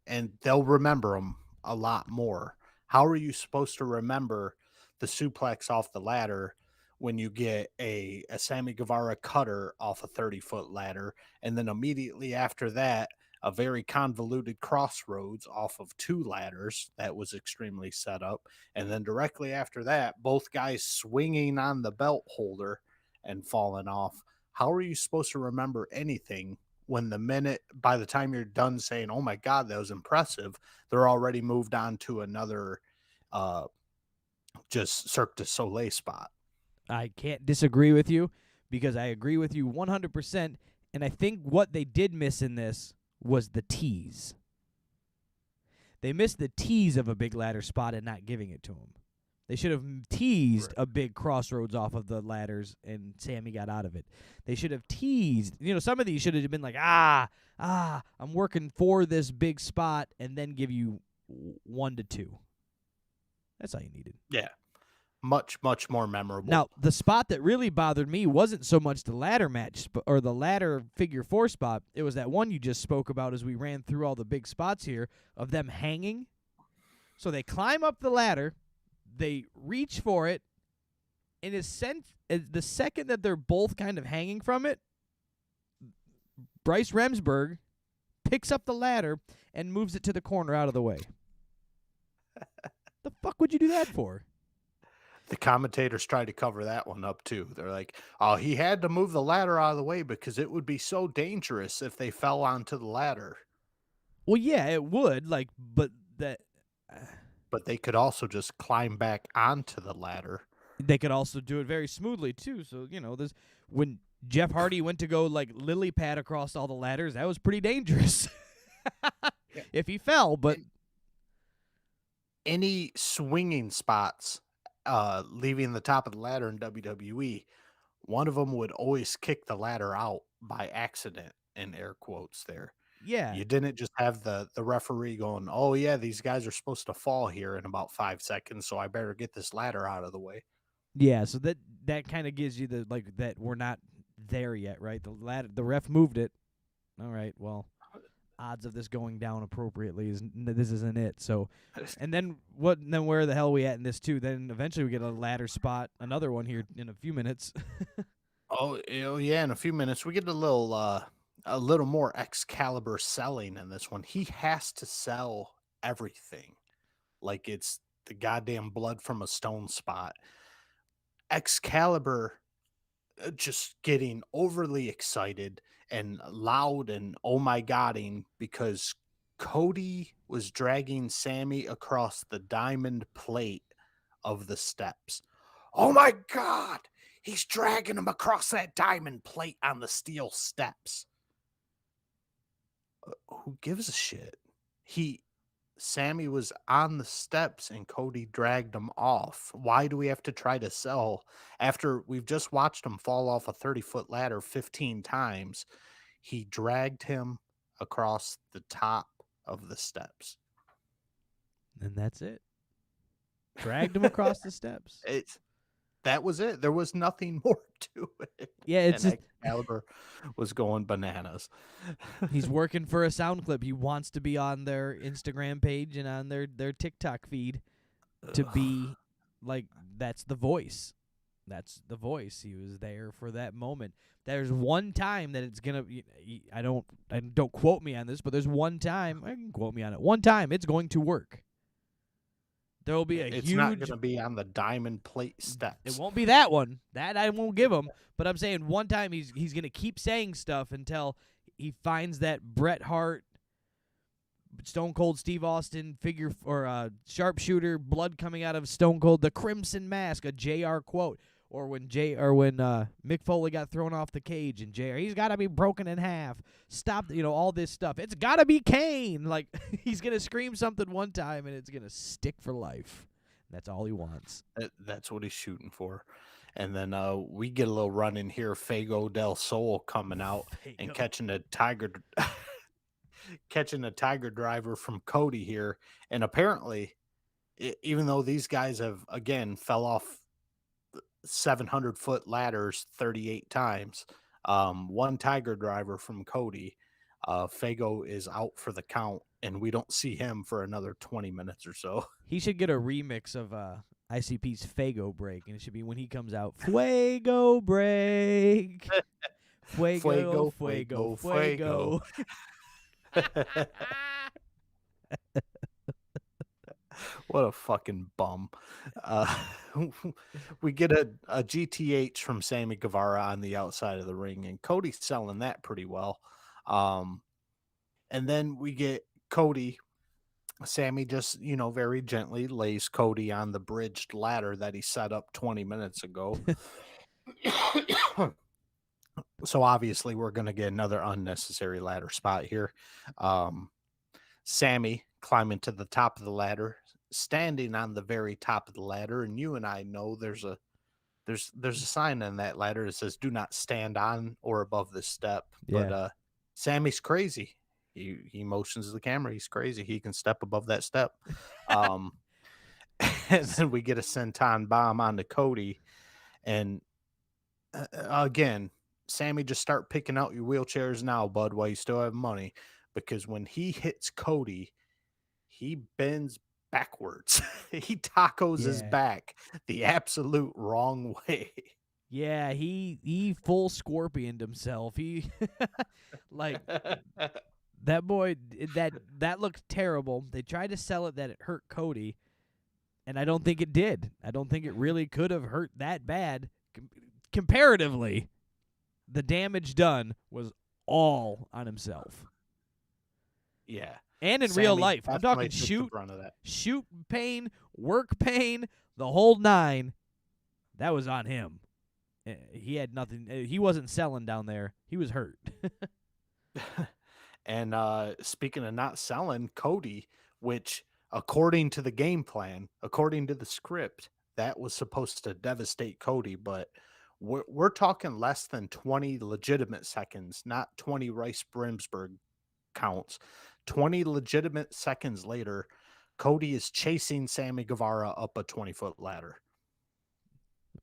Speaker 3: and they'll remember them a lot more. How are you supposed to remember the suplex off the ladder when you get a Sammy Guevara cutter off a 30-foot ladder, and then immediately after that, a very convoluted crossroads off of 2 ladders that was extremely set up, and then directly after that, both guys swinging on the belt holder and falling off? How are you supposed to remember anything when by the time you're done saying, oh my God, that was impressive, they're already moved on to another just Cirque du Soleil spot?
Speaker 2: I can't disagree with you because I agree with you 100%. And I think what they did miss in this was the tease. They missed the tease of a big ladder spot and not giving it to him. They should have teased a big crossroads off of the ladders, and Sammy got out of it. They should have teased. Some of these should have been like, I'm working for this big spot, and then give you 1 to 2. That's all you needed.
Speaker 3: Yeah. Much, much more memorable.
Speaker 2: Now, the spot that really bothered me wasn't so much the ladder match or the ladder figure 4 spot. It was that one you just spoke about as we ran through all the big spots here of them hanging. So they climb up the ladder. They reach for it, and the second that they're both kind of hanging from it, Bryce Remsburg picks up the ladder and moves it to the corner out of the way. The fuck would you do that for?
Speaker 3: The commentators tried to cover that one up, too. They're like, oh, he had to move the ladder out of the way because it would be so dangerous if they fell onto the ladder.
Speaker 2: Well, yeah, it would, but that...
Speaker 3: But they could also just climb back onto the ladder.
Speaker 2: They could also do it very smoothly, too. So, when Jeff Hardy went to go, lily pad across all the ladders, that was pretty dangerous. If he fell, but...
Speaker 3: Any swinging spots leaving the top of the ladder in WWE, one of them would always kick the ladder out by accident, in air quotes there.
Speaker 2: Yeah.
Speaker 3: You didn't just have the referee going, oh, yeah, these guys are supposed to fall here in about 5 seconds, so I better get this ladder out of the way.
Speaker 2: Yeah, so that kind of gives you that we're not there yet, right? The ref moved it. All right, well, odds of this going down appropriately this isn't it. So, and then where the hell are we at in this too? Then eventually we get a ladder spot, another one here in a few minutes.
Speaker 3: Oh yeah, in a few minutes we get a little more Excalibur selling in this one. He has to sell everything like it's the goddamn blood from a stone spot. Excalibur just getting overly excited and loud and oh my godding because Cody was dragging Sammy across the diamond plate of the steps. Oh my God, he's dragging him across that diamond plate on the steel steps. Who gives a shit? Sammy was on the steps and Cody dragged him off. Why do we have to try to sell after we've just watched him fall off a 30-foot ladder 15 times? He dragged him across the top of the steps.
Speaker 2: And that's it. Dragged him across the steps.
Speaker 3: That was it. There was nothing more to it.
Speaker 2: Yeah, it's
Speaker 3: and Excalibur was going bananas.
Speaker 2: He's working for a sound clip. He wants to be on their Instagram page and on their TikTok feed to be like, that's the voice. That's the voice. He was there for that moment. There's one time that it's gonna. Don't quote me on this, but there's one time. I can quote me on it. One time it's going to work. There will be
Speaker 3: It's not going to be on the diamond plate steps.
Speaker 2: It won't be that one. That I won't give him. But I'm saying one time he's going to keep saying stuff until he finds that Bret Hart, Stone Cold Steve Austin figure or sharpshooter, blood coming out of Stone Cold, the Crimson Mask, a JR quote, or when Mick Foley got thrown off the cage and JR, he's got to be broken in half. Stop, all this stuff. It's got to be Kane. Like, he's going to scream something one time, and it's going to stick for life. That's all he wants.
Speaker 3: That's what he's shooting for. And then we get a little run in here. Fago del Sol coming out and catching a tiger driver from Cody here. And apparently, even though these guys have, again, fell off 700-foot ladders 38 times, one tiger driver from Cody, Fago is out for the count, and we don't see him for another 20 minutes or so.
Speaker 2: He should get a remix of ICP's Fago break, and it should be when he comes out, Fuego break. Fuego, fuego, fuego.
Speaker 3: What a fucking bum. We get a GTH from Sammy Guevara on the outside of the ring, and Cody's selling that pretty well. And then we get Cody. Sammy just, very gently lays Cody on the bridged ladder that he set up 20 minutes ago. So obviously we're going to get another unnecessary ladder spot here. Sammy climbing to the top of the ladder, standing on the very top of the ladder, and you and I know there's a sign on that ladder that says "Do not stand on or above this step."
Speaker 2: Yeah.
Speaker 3: But Sammy's crazy. He motions to the camera. He's crazy. He can step above that step. And then we get a senton bomb onto Cody, and again, Sammy, just start picking out your wheelchairs now, bud, while you still have money, because when he hits Cody, he bends backwards. He tacos his
Speaker 2: Yeah.
Speaker 3: back the absolute wrong way.
Speaker 2: Yeah, he full scorpioned himself. He like that boy that looked terrible. They tried to sell it that it hurt Cody, and I don't think it did. I don't think it really could have hurt that bad. Comparatively, the damage done was all on himself.
Speaker 3: Yeah.
Speaker 2: And in real
Speaker 3: Sammy
Speaker 2: life, I'm talking
Speaker 3: definitely took the brunt of that.
Speaker 2: shoot pain, work pain, the whole nine. That was on him. He had nothing. He wasn't selling down there. He was hurt.
Speaker 3: And speaking of not selling, Cody, which according to the game plan, according to the script, that was supposed to devastate Cody, but we're talking less than 20 legitimate seconds, not 20 Rice Brimsburg counts. 20 legitimate seconds later, Cody is chasing Sammy Guevara up a 20-foot ladder.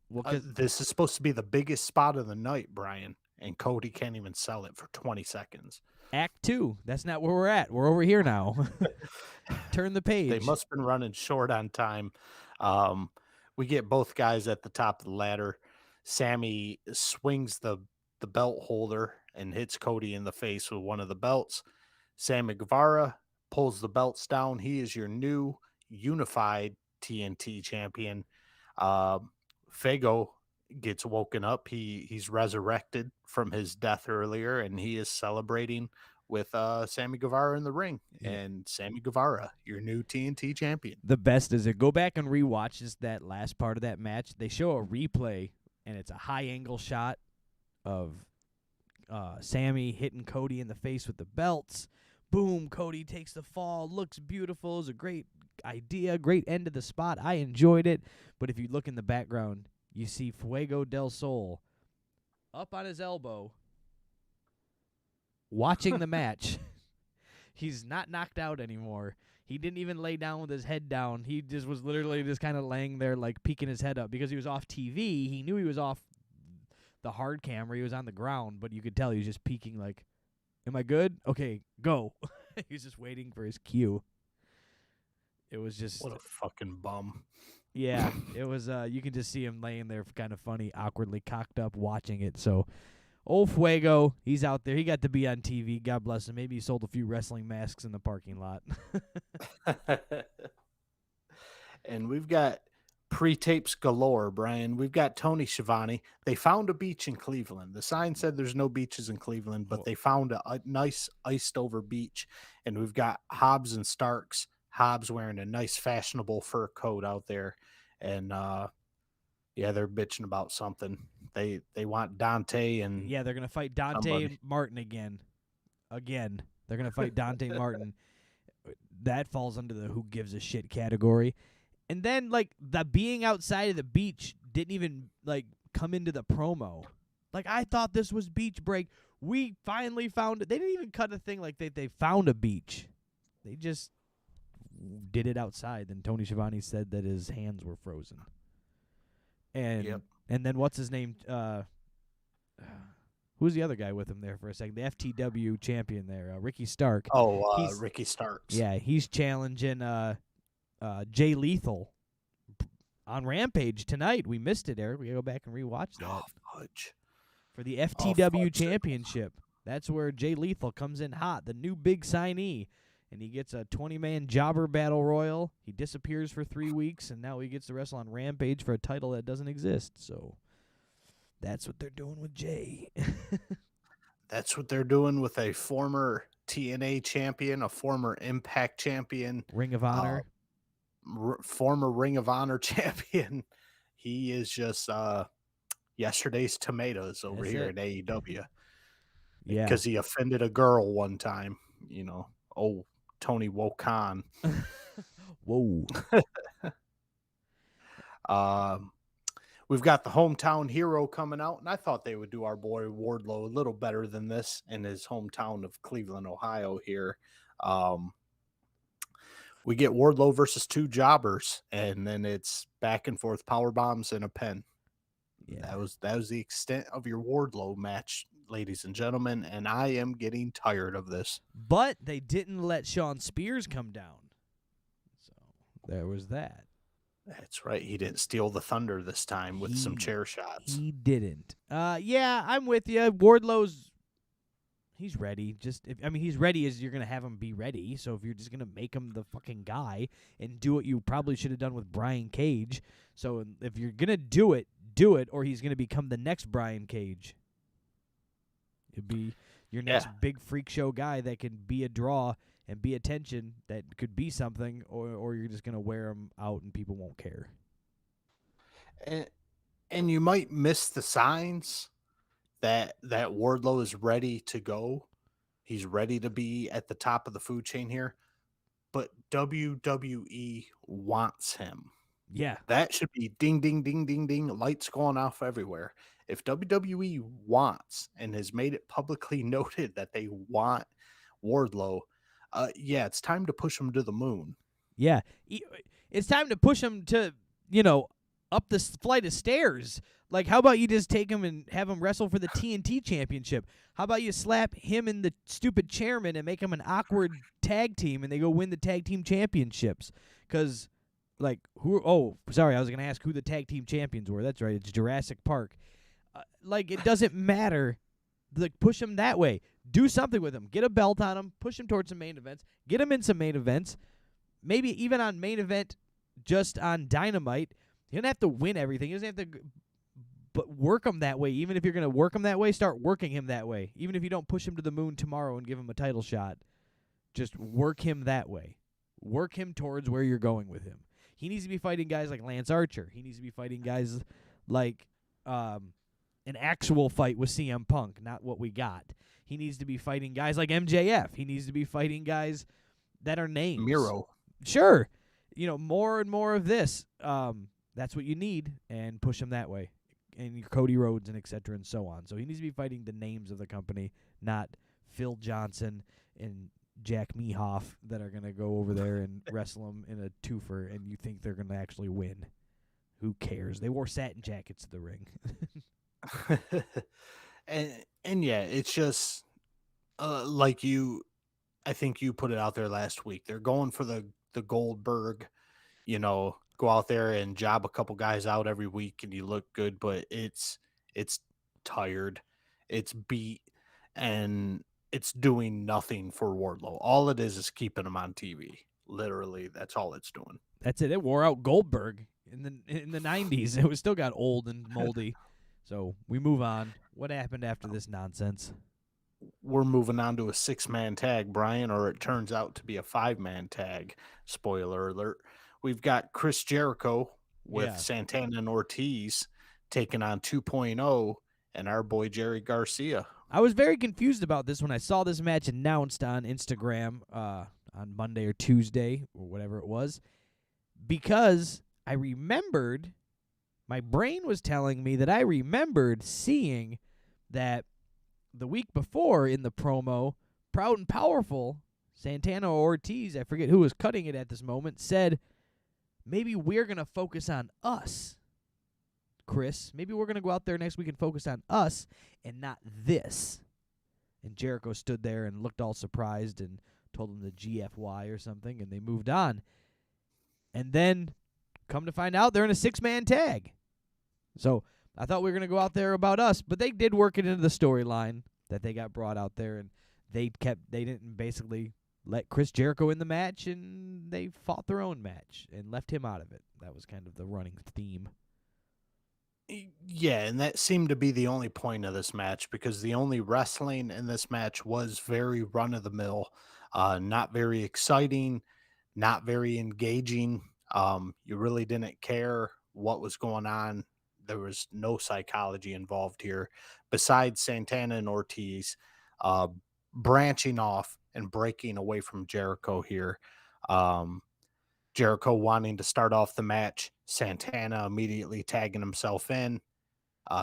Speaker 2: Well,
Speaker 3: this is supposed to be the biggest spot of the night, Brian, and Cody can't even sell it for 20 seconds.
Speaker 2: Act 2. That's not where we're at. We're over here now. Turn the page.
Speaker 3: They must have been running short on time. We get both guys at the top of the ladder. Sammy swings the belt holder and hits Cody in the face with one of the belts. Sammy Guevara pulls the belts down. He is your new unified TNT champion. Fago gets woken up. He's resurrected from his death earlier, and he is celebrating with Sammy Guevara in the ring.
Speaker 2: Yeah.
Speaker 3: And Sammy Guevara, your new TNT champion.
Speaker 2: The best is go back and rewatch that last part of that match. They show a replay, and it's a high-angle shot of Sammy hitting Cody in the face with the belts. Boom, Cody takes the fall, looks beautiful. It was a great idea, great end of the spot. I enjoyed it. But if you look in the background, you see Fuego del Sol up on his elbow watching the match. He's not knocked out anymore. He didn't even lay down with his head down. He just was literally just kind of laying there like peeking his head up because he was off TV. He knew he was off the hard camera. He was on the ground, but you could tell he was just peeking like, am I good? Okay, go. He was just waiting for his cue. It was just...
Speaker 3: What a fucking bum.
Speaker 2: Yeah, it was, you can just see him laying there kind of funny, awkwardly cocked up watching it. So, old Fuego, he's out there. He got to be on TV. God bless him. Maybe he sold a few wrestling masks in the parking lot.
Speaker 3: And we've got pre-tapes galore, Brian. We've got Tony Schiavone. They found a beach in Cleveland. The sign said there's no beaches in Cleveland, but they found a nice iced-over beach. And we've got Hobbs and Starks. Hobbs wearing a nice fashionable fur coat out there. And, yeah, they're bitching about something. They want Dante and...
Speaker 2: Yeah, they're going to fight Dante Martin again. Again. They're going to fight Dante Martin. That falls under the who gives a shit category. And then, like, the being outside of the beach didn't even, like, come into the promo. Like, I thought this was beach break. We finally found it. They didn't even cut a thing like they found a beach. They just did it outside. Then Tony Schiavone said that his hands were frozen. And and then what's his name? Who's the other guy with him there for a second? The FTW champion there, Ricky Stark.
Speaker 3: Oh, Ricky Starks.
Speaker 2: Yeah, he's challenging Jay Lethal on Rampage tonight. We missed it, Eric. We gotta go back and rewatch that.
Speaker 3: Oh, fudge.
Speaker 2: For the FTW championship. That's where Jay Lethal comes in hot, the new big signee. And he gets a 20-man jobber battle royal. He disappears for 3 weeks, and now he gets to wrestle on Rampage for a title that doesn't exist. So that's what they're doing with Jay.
Speaker 3: That's what they're doing with a former TNA champion, a former Impact champion.
Speaker 2: Ring of Honor.
Speaker 3: Former Ring of Honor champion. He is just yesterday's tomatoes over
Speaker 2: That's
Speaker 3: here
Speaker 2: it.
Speaker 3: at AEW
Speaker 2: Yeah.
Speaker 3: because he offended a girl one time. Oh, Tony Wokan.
Speaker 2: Whoa.
Speaker 3: Um, we've got the hometown hero coming out, and I thought they would do our boy Wardlow a little better than this in his hometown of Cleveland, Ohio. Here, we get Wardlow versus two jobbers, and then it's back and forth power bombs and a pen.
Speaker 2: Yeah.
Speaker 3: That was the extent of your Wardlow match, ladies and gentlemen, and I am getting tired of this.
Speaker 2: But they didn't let Sean Spears come down. So there was that.
Speaker 3: That's right. He didn't steal the thunder this time with some chair shots.
Speaker 2: He didn't. Yeah, I'm with you. Wardlow's he's ready. He's ready as you're gonna have him be ready. So if you're just gonna make him the fucking guy and do what you probably should have done with Brian Cage. So if you're gonna do it, or he's gonna become the next Brian Cage. It'd be your next big freak show guy that can be a draw and be attention, that could be something, or you're just gonna wear him out and people won't care.
Speaker 3: And you might miss the signs that Wardlow is ready to go. He's ready to be at the top of the food chain here, but WWE wants him.
Speaker 2: Yeah.
Speaker 3: That should be ding, ding, ding, ding, ding, lights going off everywhere. If WWE wants and has made it publicly noted that they want Wardlow, it's time to push him to the moon.
Speaker 2: Yeah. It's time to push him to, up this flight of stairs. Like, how about you just take him and have him wrestle for the TNT championship? How about you slap him and the stupid chairman and make him an awkward tag team and they go win the tag team championships? Because, I was going to ask who the tag team champions were. That's right. It's Jurassic Park. It doesn't matter. Push him that way. Do something with him. Get a belt on him. Push him towards some main events. Get him in some main events. Maybe even on main event, just on Dynamite. He doesn't have to win everything. He doesn't have to, but work him that way. Even if you're going to work him that way, start working him that way. Even if you don't push him to the moon tomorrow and give him a title shot, just work him that way. Work him towards where you're going with him. He needs to be fighting guys like Lance Archer. He needs to be fighting guys like an actual fight with CM Punk, not what we got. He needs to be fighting guys like MJF. He needs to be fighting guys that are names.
Speaker 3: Miro.
Speaker 2: Sure. More and more of this. That's what you need, and push him that way. And your Cody Rhodes and et cetera and so on. So he needs to be fighting the names of the company, not Phil Johnson and Jack Mehoff that are going to go over there and wrestle him in a twofer, and you think they're going to actually win. Who cares? They wore satin jackets to the ring.
Speaker 3: and it's just I think you put it out there last week. They're going for the Goldberg, go out there and job a couple guys out every week and you look good, but it's tired, it's beat, and it's doing nothing for Wardlow. All it is keeping him on TV. Literally, that's all it's doing.
Speaker 2: That's it. It wore out Goldberg in the 90s. It was still got old and moldy. So we move on. What happened after this nonsense?
Speaker 3: We're moving on to a 6-man tag, Brian, or it turns out to be a 5-man tag. Spoiler alert. We've got Chris Jericho with Santana and Ortiz taking on 2.0 and our boy Jerry Garcia.
Speaker 2: I was very confused about this when I saw this match announced on Instagram on Monday or Tuesday or whatever it was, because I remembered, my brain was telling me that I remembered seeing that the week before in the promo, Proud and Powerful, Santana or Ortiz, I forget who was cutting it at this moment, said, maybe we're going to focus on us, Chris. Maybe we're going to go out there next week and focus on us and not this. And Jericho stood there and looked all surprised and told him the GFY or something, and they moved on. And then, come to find out, they're in a 6-man tag. So I thought we were going to go out there about us, but they did work it into the storyline that they got brought out there, and they didn't basically let Chris Jericho in the match, and they fought their own match and left him out of it. That was kind of the running theme.
Speaker 3: Yeah, and that seemed to be the only point of this match, because the only wrestling in this match was very run-of-the-mill, not very exciting, not very engaging. You really didn't care what was going on. there was no psychology involved here besides Santana and Ortiz branching off and breaking away from Jericho here. Jericho wanting to start off the match, Santana immediately tagging himself in.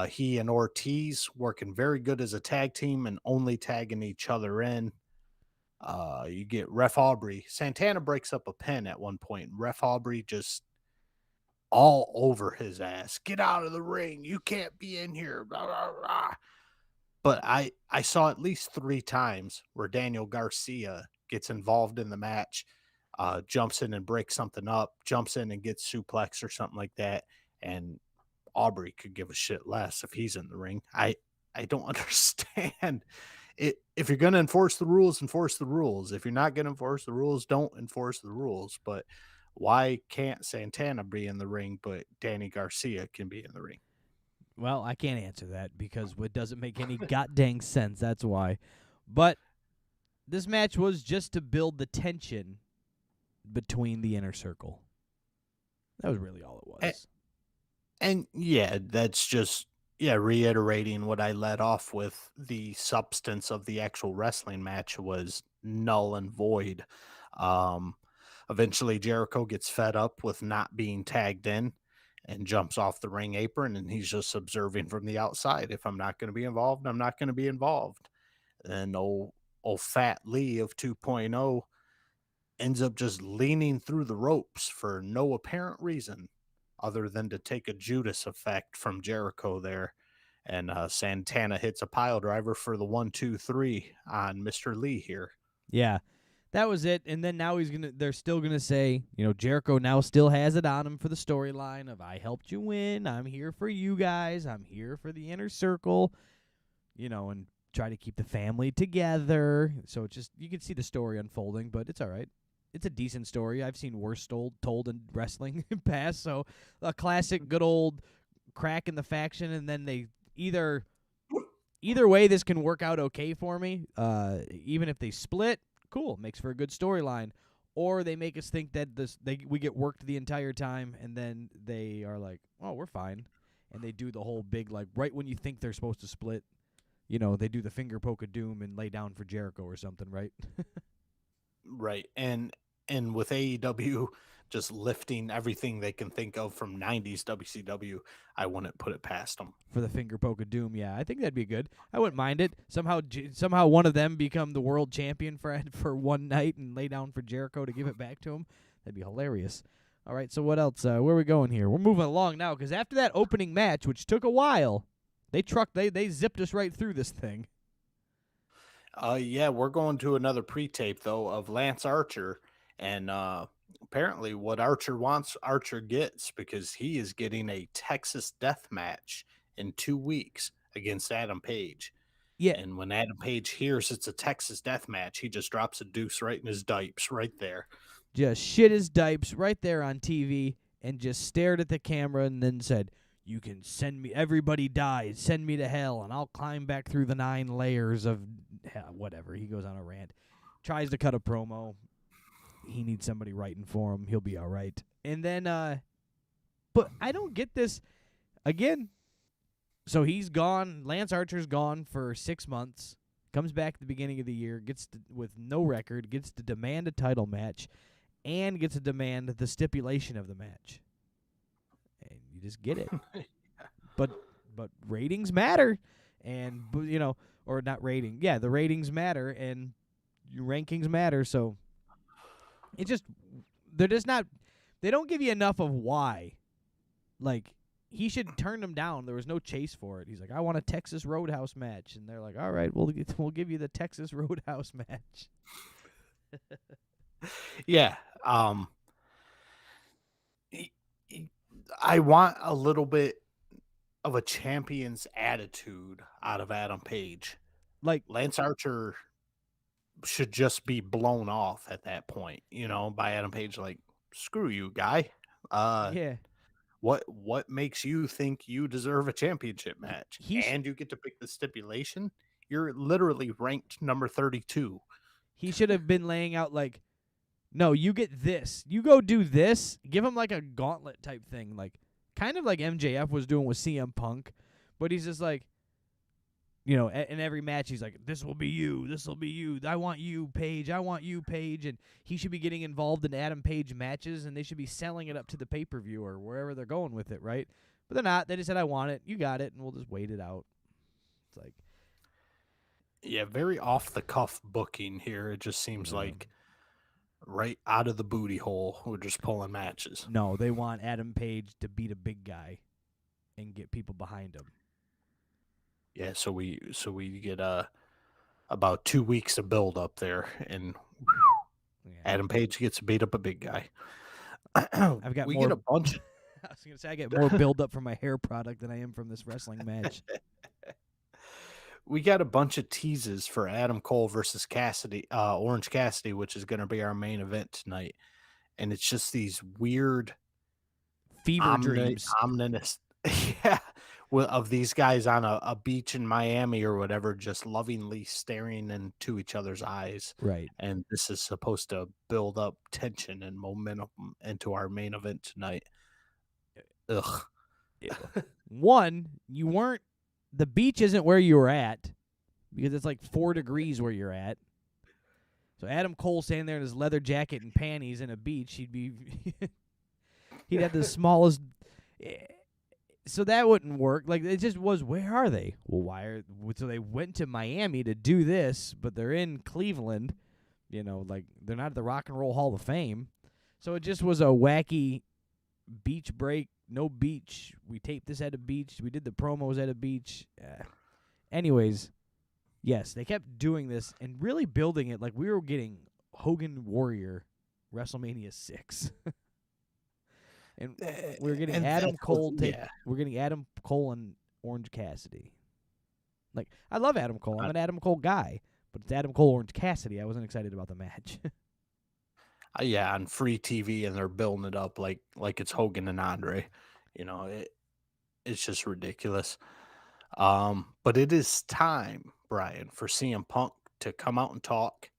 Speaker 3: He and Ortiz working very good as a tag team and only tagging each other in. You get Ref Aubrey. Santana breaks up a pin at one point. Ref Aubrey just all over his ass. Get out of the ring. You can't be in here. Blah, blah, blah. But I saw at least 3 times where Daniel Garcia gets involved in the match, jumps in and breaks something up, jumps in and gets suplex or something like that. And Aubrey could give a shit less if he's in the ring. I don't understand it. If you're going to enforce the rules, enforce the rules. If you're not going to enforce the rules, don't enforce the rules. But why can't Santana be in the ring, but Danny Garcia can be in the ring?
Speaker 2: Well, I can't answer that because it doesn't make any goddamn sense. That's why. But this match was just to build the tension between the Inner Circle. That was really all it was.
Speaker 3: And yeah, that's just reiterating what I led off with. The substance of the actual wrestling match was null and void. Eventually Jericho gets fed up with not being tagged in and jumps off the ring apron, and he's just observing from the outside. If I'm not going to be involved, I'm not going to be involved. And old Fat Lee of 2.0 ends up just leaning through the ropes for no apparent reason other than to take a Judas effect from Jericho there. And Santana hits a pile driver for the 1-2-3 on Mr. Lee here.
Speaker 2: Yeah, that was it. And then now they're still gonna say, Jericho now still has it on him for the storyline of I helped you win. I'm here for you guys. I'm here for the Inner Circle. And try to keep the family together. So it's just you can see the story unfolding, but it's all right. It's a decent story. I've seen worse told in wrestling in past. So a classic, good old crack in the faction, and then they either way this can work out okay for me. Even if they split, cool, makes for a good storyline. Or they make us think that we get worked the entire time, and then they are like, oh, we're fine, and they do the whole big right when you think they're supposed to split, they do the finger poke of doom and lay down for Jericho or something, right?
Speaker 3: Right. And with AEW just lifting everything they can think of from 90s WCW, I wouldn't put it past them.
Speaker 2: For the finger poke of doom, yeah. I think that'd be good. I wouldn't mind it. Somehow one of them become the world champion for one night and lay down for Jericho to give it back to him. That'd be hilarious. All right, so what else? Where are we going here? We're moving along now because after that opening match, which took a while, they zipped us right through this thing.
Speaker 3: Yeah, we're going to another pre-tape, though, of Lance Archer. And apparently what Archer wants, Archer gets, because he is getting a Texas death match in 2 weeks against Adam Page.
Speaker 2: Yeah.
Speaker 3: And when Adam Page hears it's a Texas death match, he just drops a deuce right in his dipes right there.
Speaker 2: Just shit his dipes right there on TV and just stared at the camera and then said, you can send me, everybody dies, send me to hell, and I'll climb back through the 9 layers of hell, whatever. He goes on a rant. Tries to cut a promo. He needs somebody writing for him. He'll be all right. And then, but I don't get this. Again, so he's gone. Lance Archer's gone for 6 months. Comes back at the beginning of the year, with no record, gets to demand a title match, and gets to demand the stipulation of the match. And you just get it. But ratings matter. And, or not rating. Yeah, the ratings matter, and your rankings matter, so it's just they don't give you enough of why. He should turn them down. There was no chase for it. He's like, I want a Texas Roadhouse match, and they're like, all right, we'll give you the Texas Roadhouse match.
Speaker 3: Yeah. I want a little bit of a champion's attitude out of Adam Page. Lance Archer should just be blown off at that point, by Adam Page. Like, screw you, guy.
Speaker 2: Yeah.
Speaker 3: What makes you think you deserve a championship match? And you get to pick the stipulation? You're literally ranked number 32.
Speaker 2: He should have been laying out no, you get this. You go do this. Give him a gauntlet type thing. kind of like MJF was doing with CM Punk, but he's just like, you know, in every match he's like, this will be you, I want you, Paige, and he should be getting involved in Adam Page matches, and they should be selling it up to the pay-per-view or wherever they're going with it, right? But they're not. They just said, I want it, you got it, and we'll just wait it out. It's like,
Speaker 3: yeah, very off-the-cuff booking here. It just seems like right out of the booty hole, we're just pulling matches.
Speaker 2: No, they want Adam Page to beat a big guy and get people behind him.
Speaker 3: Yeah, so we get about 2 weeks of build up there, and Adam Page gets to beat up a big guy.
Speaker 2: I've got
Speaker 3: we
Speaker 2: more,
Speaker 3: get a bunch.
Speaker 2: I was gonna say I get more build up from my hair product than I am from this wrestling match.
Speaker 3: We got a bunch of teases for Adam Cole versus Cassidy, Orange Cassidy, which is going to be our main event tonight, and it's just these weird
Speaker 2: fever dreams,
Speaker 3: ominous, yeah, of these guys on a beach in Miami or whatever, just lovingly staring into each other's eyes.
Speaker 2: Right.
Speaker 3: And this is supposed to build up tension and momentum into our main event tonight. Ugh.
Speaker 2: One, the beach isn't where you were at because it's like 4 degrees where you're at. So Adam Cole standing there in his leather jacket and panties in a beach, he'd have the smallest. So that wouldn't work. Like, it just was, where are they? Well, so they went to Miami to do this, but they're in Cleveland. You know, like, they're not at the Rock and Roll Hall of Fame. So it just was a wacky beach break, no beach. We taped this at a beach. We did the promos at a beach. Anyways, yes, they kept doing this and really building it like we were getting Hogan Warrior WrestleMania 6. And we're getting Adam Cole. We're getting Adam Cole and Orange Cassidy. Like, I love Adam Cole. I'm an Adam Cole guy, but it's Adam Cole, Orange Cassidy. I wasn't excited about the match.
Speaker 3: Yeah, on free TV, and they're building it up like it's Hogan and Andre. You know, it's just ridiculous. But it is time, Brian, for CM Punk to come out and talk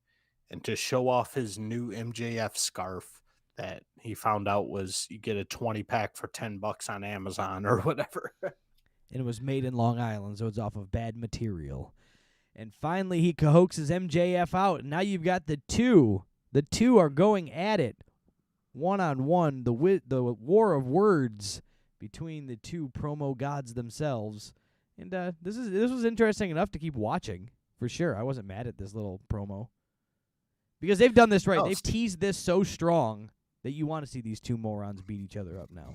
Speaker 3: and to show off his new MJF scarf that he found out was you get a 20-pack for $10 on Amazon or whatever.
Speaker 2: And it was made in Long Island, so it's off of bad material. And finally, he coaxes MJF out, and now you've got the two. The two are going at it, one-on-one, the war of words between the two promo gods themselves. And this was interesting enough to keep watching, for sure. I wasn't mad at this little promo. Because they've done this right. They've teased this so strong that you want to see these two morons beat each other up now.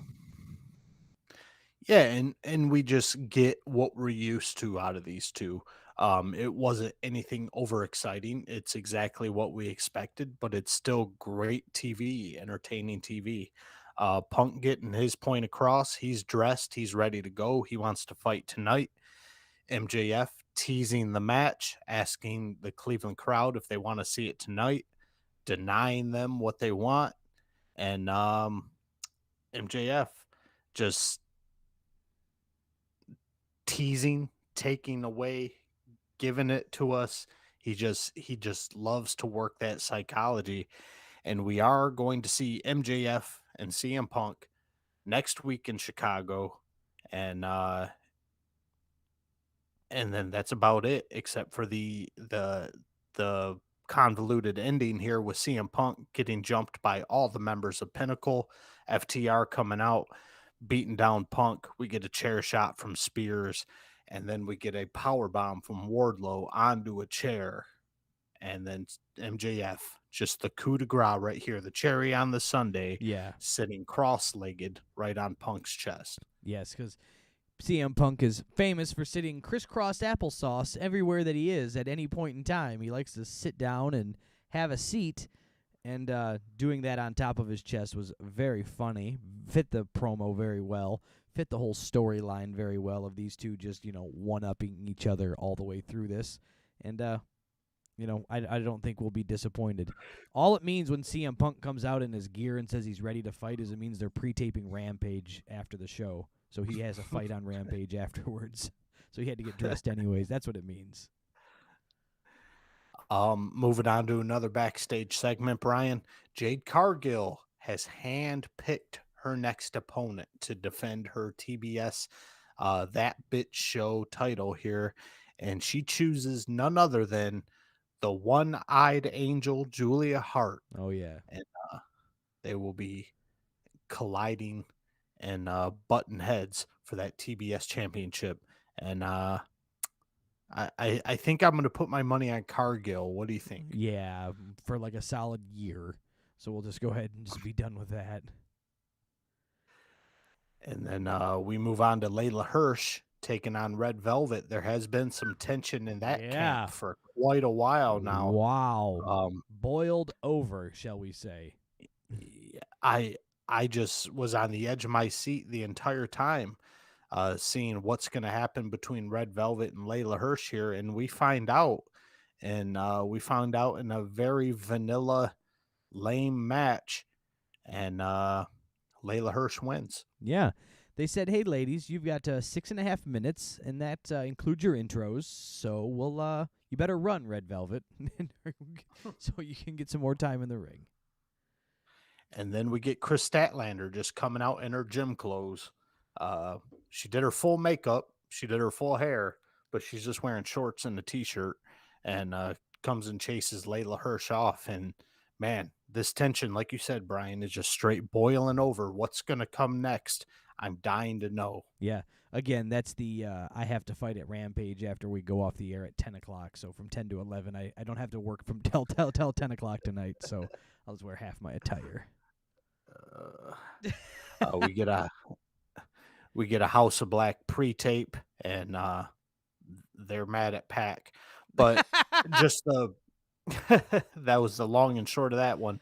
Speaker 3: Yeah, and we just get what we're used to out of these two. It wasn't anything overexciting. It's exactly what we expected, but it's still great TV, entertaining TV. Punk getting his point across. He's dressed. He's ready to go. He wants to fight tonight. MJF teasing the match, asking the Cleveland crowd if they want to see it tonight, denying them what they want. And MJF just teasing, taking away, giving it to us. He just loves to work that psychology. And we are going to see MJF and CM Punk next week in Chicago. And then that's about it, except for the convoluted ending here with CM Punk getting jumped by all the members of Pinnacle, FTR coming out, beating down Punk. We get a chair shot from Spears, and then we get a power bomb from Wardlow onto a chair. And then MJF, just the coup de grace right here, the cherry on the sundae, sitting cross-legged right on Punk's chest.
Speaker 2: Yes, because CM Punk is famous for sitting crisscross applesauce everywhere that he is at any point in time. He likes to sit down and have a seat, and doing that on top of his chest was very funny. Fit the promo very well. Fit the whole storyline very well of these two just, one-upping each other all the way through this. And, I don't think we'll be disappointed. All it means when CM Punk comes out in his gear and says he's ready to fight is it means they're pre-taping Rampage after the show. So he has a fight on Rampage afterwards. So he had to get dressed anyways. That's what it means.
Speaker 3: Moving on to another backstage segment, Brian. Jade Cargill has handpicked her next opponent to defend her TBS That Bitch Show title here. And she chooses none other than the one-eyed angel, Julia Hart.
Speaker 2: Oh, yeah.
Speaker 3: And they will be colliding and button heads for that TBS championship. And I think I'm going to put my money on Cargill. What do you think?
Speaker 2: Yeah, for like a solid year. So we'll just go ahead and just be done with that.
Speaker 3: And then we move on to Layla Hirsch taking on Red Velvet. There has been some tension in that camp for quite a while now.
Speaker 2: Wow. Boiled over, shall we say.
Speaker 3: I just was on the edge of my seat the entire time, seeing what's going to happen between Red Velvet and Layla Hirsch here. And we find out, and we found out in a very vanilla, lame match. And Layla Hirsch wins.
Speaker 2: Yeah. They said, hey, ladies, you've got 6.5 minutes, and that includes your intros. So we'll you better run, Red Velvet, so you can get some more time in the ring.
Speaker 3: And then we get Chris Statlander just coming out in her gym clothes. She did her full makeup. She did her full hair, but she's just wearing shorts and a T-shirt, and comes and chases Layla Hirsch off. And, man, this tension, like you said, Brian, is just straight boiling over. What's going to come next? I'm dying to know.
Speaker 2: Yeah. Again, that's the I have to fight at Rampage after we go off the air at 10 o'clock. So from 10 to 11, I don't have to work from till 10 o'clock tonight. So I'll just wear half my attire.
Speaker 3: We get a House of Black pre-tape, and they're mad at Pac. But just that was the long and short of that one.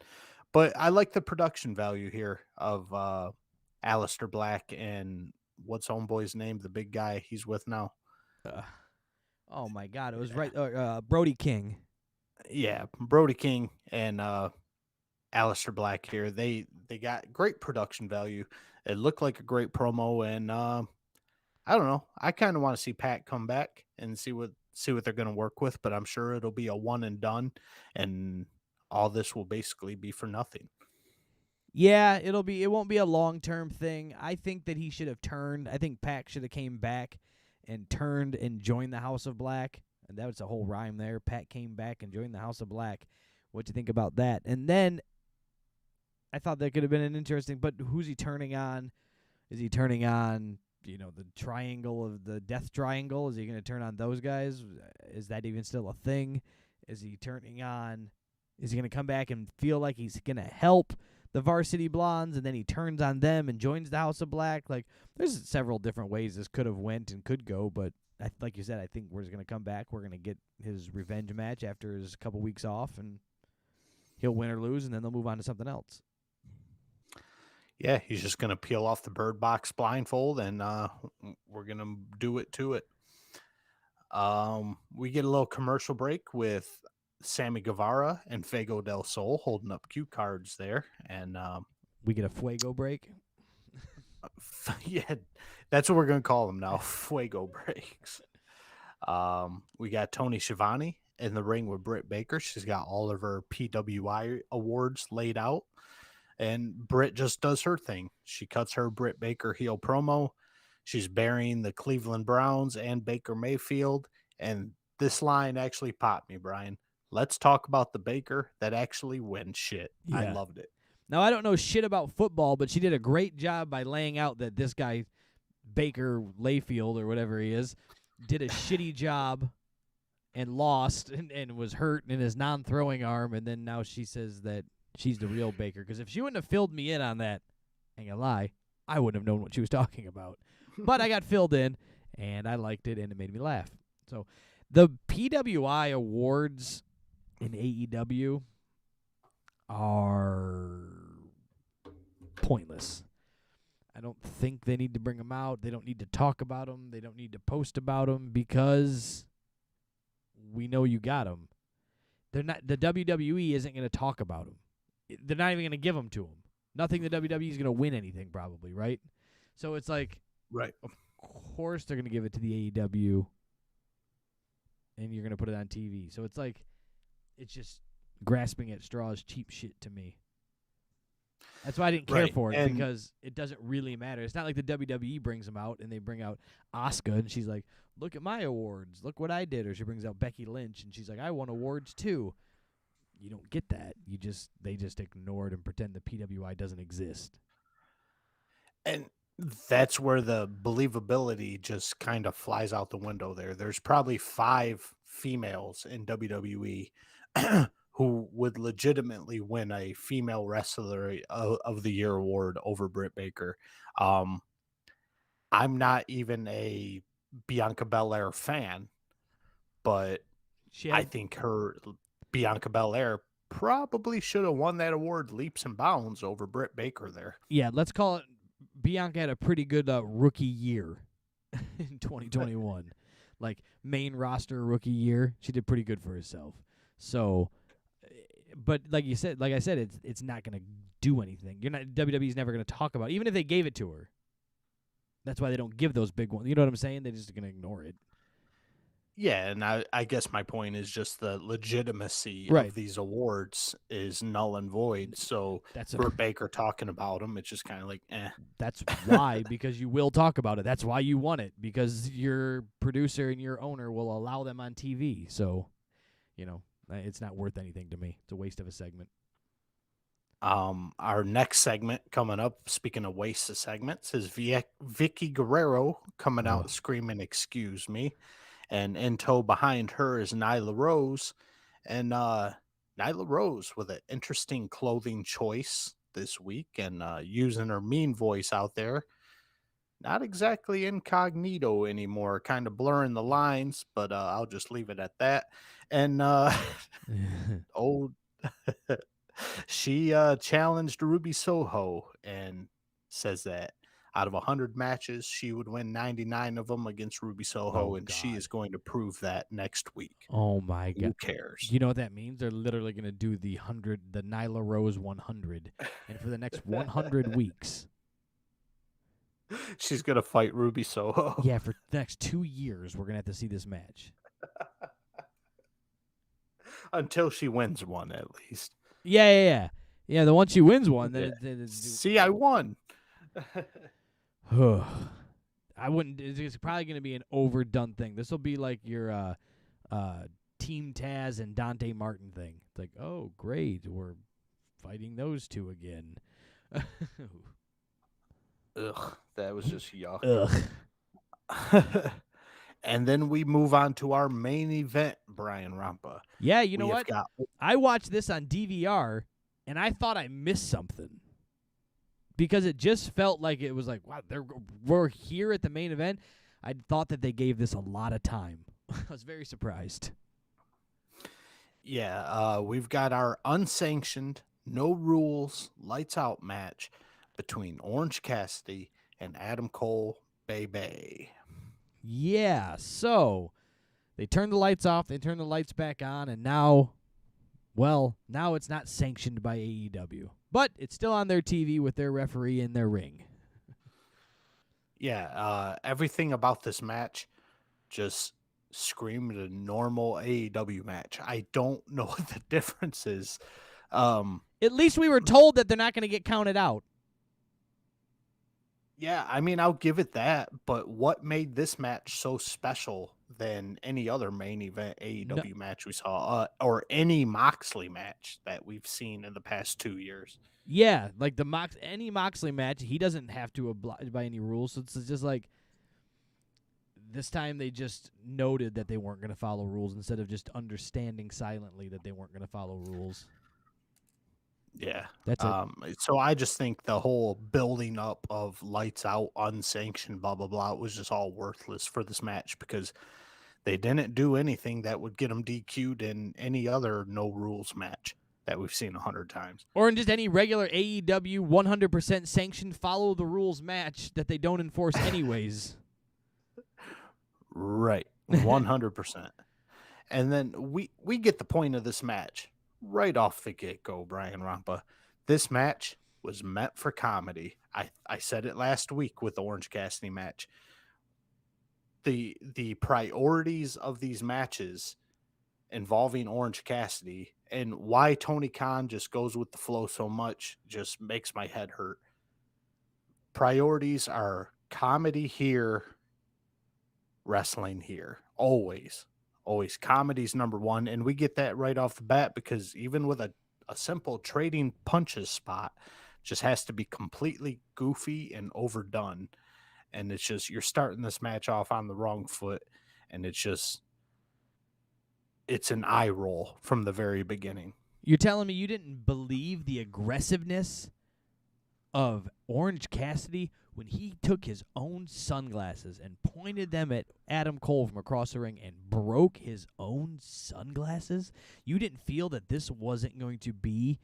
Speaker 3: But I like the production value here of Aleister Black and what's homeboy's name, the big guy he's with now.
Speaker 2: Oh my God, it was right. Brody King.
Speaker 3: Yeah, Brody King and Aleister Black here. They got great production value. It looked like a great promo, and I don't know. I kind of want to see Pat come back and see what they're going to work with, but I'm sure it'll be a one and done, and all this will basically be for nothing.
Speaker 2: Yeah, it won't be a long-term thing. I think that he should have turned. I think Pac should have came back and turned and joined the House of Black. And that was a whole rhyme there. Pac came back and joined the House of Black. What do you think about that? And then I thought that could have been an interesting, but who's he turning on? Is he turning on, the triangle of the Death Triangle? Is he going to turn on those guys? Is that even still a thing? Is he turning on, is he going to come back and feel like he's going to help the Varsity Blondes, and then he turns on them and joins the House of Black? Like, there's several different ways this could have went and could go, but like you said, I think we're just going to come back. We're going to get his revenge match after his couple weeks off, and he'll win or lose, and then they'll move on to something else.
Speaker 3: Yeah, he's just going to peel off the Bird Box blindfold, and we're going to do it to it. We get a little commercial break with Sammy Guevara and Fuego del Sol holding up cue cards there, and
Speaker 2: we get a Fuego break.
Speaker 3: Yeah, that's what we're going to call them now, Fuego breaks. We got Tony Schiavone in the ring with Britt Baker. She's got all of her PWI awards laid out, and Britt just does her thing. She cuts her Britt Baker heel promo. She's burying the Cleveland Browns and Baker Mayfield, and this line actually popped me, Brian. Let's talk about the Baker that actually wins shit. Yeah. I loved it.
Speaker 2: Now, I don't know shit about football, but she did a great job by laying out that this guy, Baker Layfield or whatever he is, did a shitty job and lost and was hurt in his non-throwing arm, and then now she says that she's the real Baker. Because if she wouldn't have filled me in on that, I ain't gonna lie, I wouldn't have known what she was talking about. But I got filled in, and I liked it, and it made me laugh. So the PWI awards in AEW are pointless. I don't think they need to bring them out. They don't need to talk about them. They don't need to post about them because we know you got them. They're not. The WWE isn't going to talk about them. They're not even going to give them to them. Nothing. The WWE is going to win anything probably, right? So it's like,
Speaker 3: right.
Speaker 2: Of course they're going to give it to the AEW, and you're going to put it on TV. So it's like, it's just grasping at straws, cheap shit to me. That's why I didn't care
Speaker 3: Right,
Speaker 2: for it,
Speaker 3: and
Speaker 2: because it doesn't really matter. It's not like the WWE brings them out and they bring out Asuka and she's like, look at my awards. Look what I did. Or she brings out Becky Lynch and she's like, I won awards too. You don't get that. They just ignore it and pretend the PWI doesn't exist.
Speaker 3: And that's where the believability just kind of flies out the window there. There's probably 5 females in WWE who would legitimately win a female wrestler of the year award over Britt Baker. Um, I'm not even a Bianca Belair fan, but
Speaker 2: She
Speaker 3: I
Speaker 2: had
Speaker 3: think Bianca Belair probably should have won that award leaps and bounds over Britt Baker there.
Speaker 2: let's call it, Bianca had a pretty good rookie year in 2021. Like, main roster rookie year. She did pretty good for herself. So, but like I said, it's not going to do anything. WWE's never going to talk about it, even if they gave it to her. That's why they don't give those big ones. You know what I'm saying? They're just going to ignore it.
Speaker 3: Yeah, and I guess my point is just the legitimacy
Speaker 2: Right.
Speaker 3: of these awards is null and void. So
Speaker 2: That's
Speaker 3: Britt Baker talking about them, it's just kind of like, eh.
Speaker 2: That's why, because you will talk about it. That's why you won it, because your producer and your owner will allow them on TV. So, it's not worth anything to me. It's a waste of a segment.
Speaker 3: Our next segment coming up, speaking of waste of segments, is Vicky Guerrero coming out screaming, "Excuse me." And in tow behind her is Nyla Rose. And Nyla Rose with an interesting clothing choice this week and using her mean voice out there. Not exactly incognito anymore, kind of blurring the lines, but I'll just leave it at that. And old she challenged Ruby Soho and says that out of 100 matches, she would win 99 of them against Ruby Soho, and she is going to prove that next week.
Speaker 2: Oh my God!
Speaker 3: Who cares?
Speaker 2: You know what that means? They're literally going to do the Nyla Rose 100, and for the next 100 weeks,
Speaker 3: she's going to fight Ruby Soho.
Speaker 2: Yeah, for the next 2 years, we're going to have to see this match
Speaker 3: until she wins one, at least.
Speaker 2: Yeah. The one she wins one, then
Speaker 3: see, I won.
Speaker 2: I wouldn't. It's probably going to be an overdone thing. This will be like your Team Taz and Dante Martin thing. It's like, oh, great, we're fighting those two again.
Speaker 3: Ugh, that was just yuck.
Speaker 2: Ugh.
Speaker 3: And then we move on to our main event, Brian Rampa.
Speaker 2: Yeah, you know what? I watched this on DVR, and I thought I missed something. Because it just felt like it was like, wow, we're here at the main event. I thought that they gave this a lot of time. I was very surprised.
Speaker 3: Yeah, we've got our unsanctioned, no rules, lights out match between Orange Cassidy and Adam Cole, baby.
Speaker 2: Yeah, so they turned the lights off, they turned the lights back on, and now it's not sanctioned by AEW. But it's still on their TV with their referee in their ring.
Speaker 3: Yeah, everything about this match just screamed a normal AEW match. I don't know what the difference is.
Speaker 2: At least we were told that they're not going to get counted out.
Speaker 3: Yeah, I mean, I'll give it that. But what made this match so special than any other main event AEW match we saw, or any Moxley match that we've seen in the past 2 years?
Speaker 2: Yeah, like any Moxley match, he doesn't have to oblige by any rules. So it's just like this time they just noted that they weren't going to follow rules instead of just understanding silently that they weren't going to follow rules.
Speaker 3: Yeah,
Speaker 2: that's it.
Speaker 3: So I just think the whole building up of lights out, unsanctioned, blah blah blah, it was just all worthless for this match because they didn't do anything that would get them DQ'd in any other no rules match that we've seen 100 times,
Speaker 2: or in just any regular AEW 100% sanctioned follow the rules match that they don't enforce anyways.
Speaker 3: Right, 100%. And then we get the point of this match. Right off the get-go, Brian Rampa. This match was meant for comedy. I said it last week with the Orange Cassidy match. The priorities of these matches involving Orange Cassidy, and why Tony Khan just goes with the flow so much just makes my head hurt. Priorities are comedy here, wrestling here. Always. Always. Comedy's number one. And we get that right off the bat because even with a simple trading punches spot, just has to be completely goofy and overdone. And it's just, you're starting this match off on the wrong foot. And it's an eye roll from the very beginning.
Speaker 2: You're telling me you didn't believe the aggressiveness of Orange Cassidy when he took his own sunglasses and pointed them at Adam Cole from across the ring and broke his own sunglasses? You didn't feel that this wasn't going to be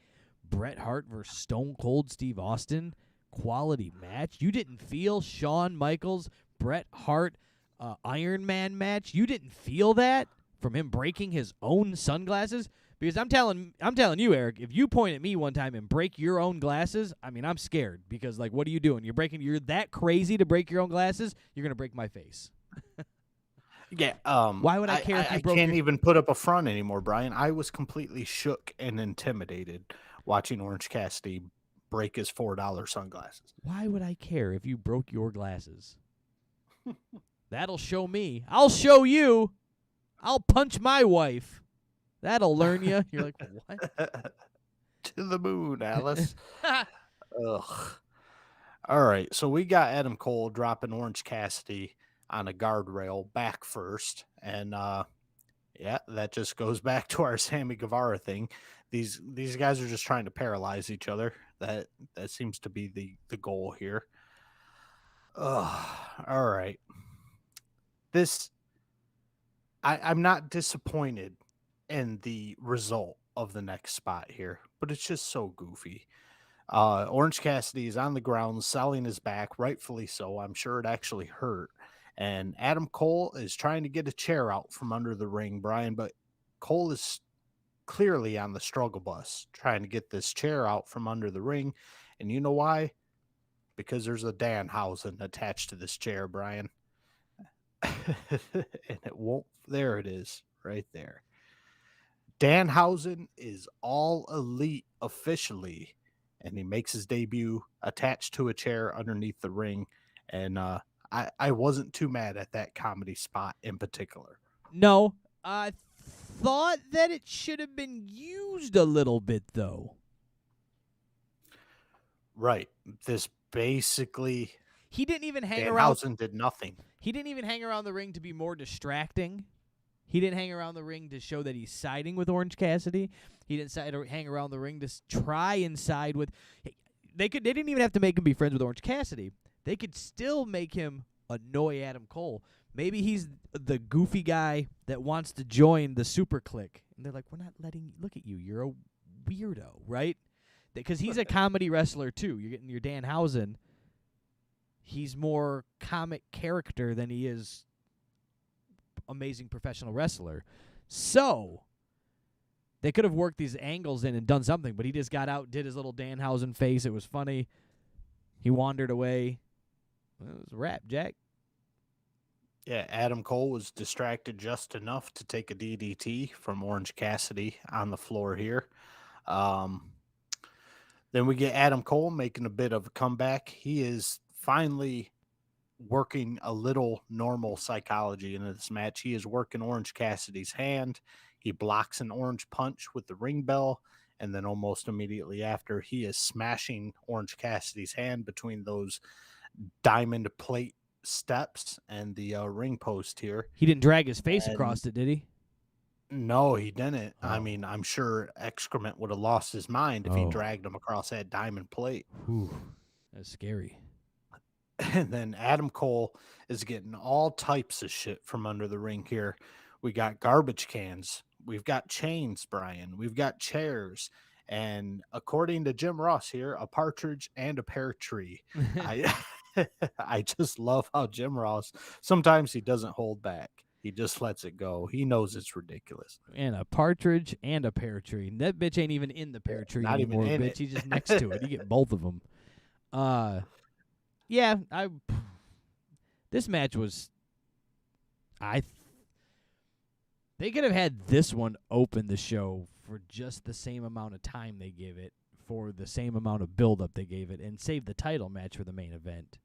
Speaker 2: Bret Hart versus Stone Cold Steve Austin quality match? You didn't feel Shawn Michaels, Bret Hart, Iron Man match? You didn't feel that from him breaking his own sunglasses? Because I'm telling you, Eric, if you point at me one time and break your own glasses, I mean, I'm scared because, like, what are you doing? You're that crazy to break your own glasses? You're going to break my face.
Speaker 3: Yeah.
Speaker 2: Why would I care if you broke
Speaker 3: I can't even put up a front anymore, Brian. I was completely shook and intimidated watching Orange Cassidy break his $4 sunglasses.
Speaker 2: Why would I care if you broke your glasses? That'll show me. I'll show you. I'll punch my wife. That'll learn you. You're like, what?
Speaker 3: To the moon, Alice. Ugh. All right, so we got Adam Cole dropping Orange Cassidy on a guardrail back first, and yeah, that just goes back to our Sammy Guevara thing. These guys are just trying to paralyze each other. That seems to be the goal here. Ugh. All right. I'm not disappointed in the result of the next spot here, but it's just so goofy. Orange Cassidy is on the ground selling his back, rightfully so. I'm sure it actually hurt. And Adam Cole is trying to get a chair out from under the ring, Brian, but Cole is clearly on the struggle bus trying to get this chair out from under the ring. And you know why? Because there's a Danhausen attached to this chair, Brian. And it won't. There it is, right there. Danhausen is all elite officially, and he makes his debut attached to a chair underneath the ring. And I wasn't too mad at that comedy spot in particular.
Speaker 2: No, I thought that it should have been used a little bit, though.
Speaker 3: Right. This basically...
Speaker 2: He didn't even hang around.
Speaker 3: Danhausen did nothing.
Speaker 2: He didn't even hang around the ring to be more distracting. He didn't hang around the ring to show that he's siding with Orange Cassidy. He didn't hang around the ring to try and side with. They didn't even have to make him be friends with Orange Cassidy. They could still make him annoy Adam Cole. Maybe he's the goofy guy that wants to join the super clique. And they're like, we're not letting you. Look at you. You're a weirdo, right? Because he's a comedy wrestler, too. You're getting your Danhausen. He's more comic character than he is amazing professional wrestler. So they could have worked these angles in and done something, but he just got out, did his little Danhausen face. It was funny. He wandered away. Well, it was a wrap, Jack.
Speaker 3: Yeah, Adam Cole was distracted just enough to take a DDT from Orange Cassidy on the floor here. Then we get Adam Cole making a bit of a comeback. He is finally working a little normal psychology into this match. He is working Orange Cassidy's hand. He blocks an orange punch with the ring bell, and then almost immediately after, he is smashing Orange Cassidy's hand between those diamond plate steps and the ring post here.
Speaker 2: He didn't drag his face across it, did he?
Speaker 3: No, he didn't.
Speaker 2: Oh.
Speaker 3: I mean, I'm sure Excrement would have lost his mind if he dragged him across that diamond plate.
Speaker 2: Whew. That's scary.
Speaker 3: And then Adam Cole is getting all types of shit from under the ring here. We got garbage cans. We've got chains, Brian. We've got chairs. And according to Jim Ross here, a partridge and a pear tree. I just love how Jim Ross, sometimes he doesn't hold back. He just lets it go. He knows it's ridiculous.
Speaker 2: And a partridge and a pear tree. And that bitch ain't even in the pear tree
Speaker 3: Not
Speaker 2: anymore,
Speaker 3: even in
Speaker 2: bitch.
Speaker 3: it.
Speaker 2: He's just next to it. You get both of them. Yeah, this match was, They could have had this one open the show for just the same amount of time they gave it, for the same amount of build-up they gave it, and save the title match for the main event.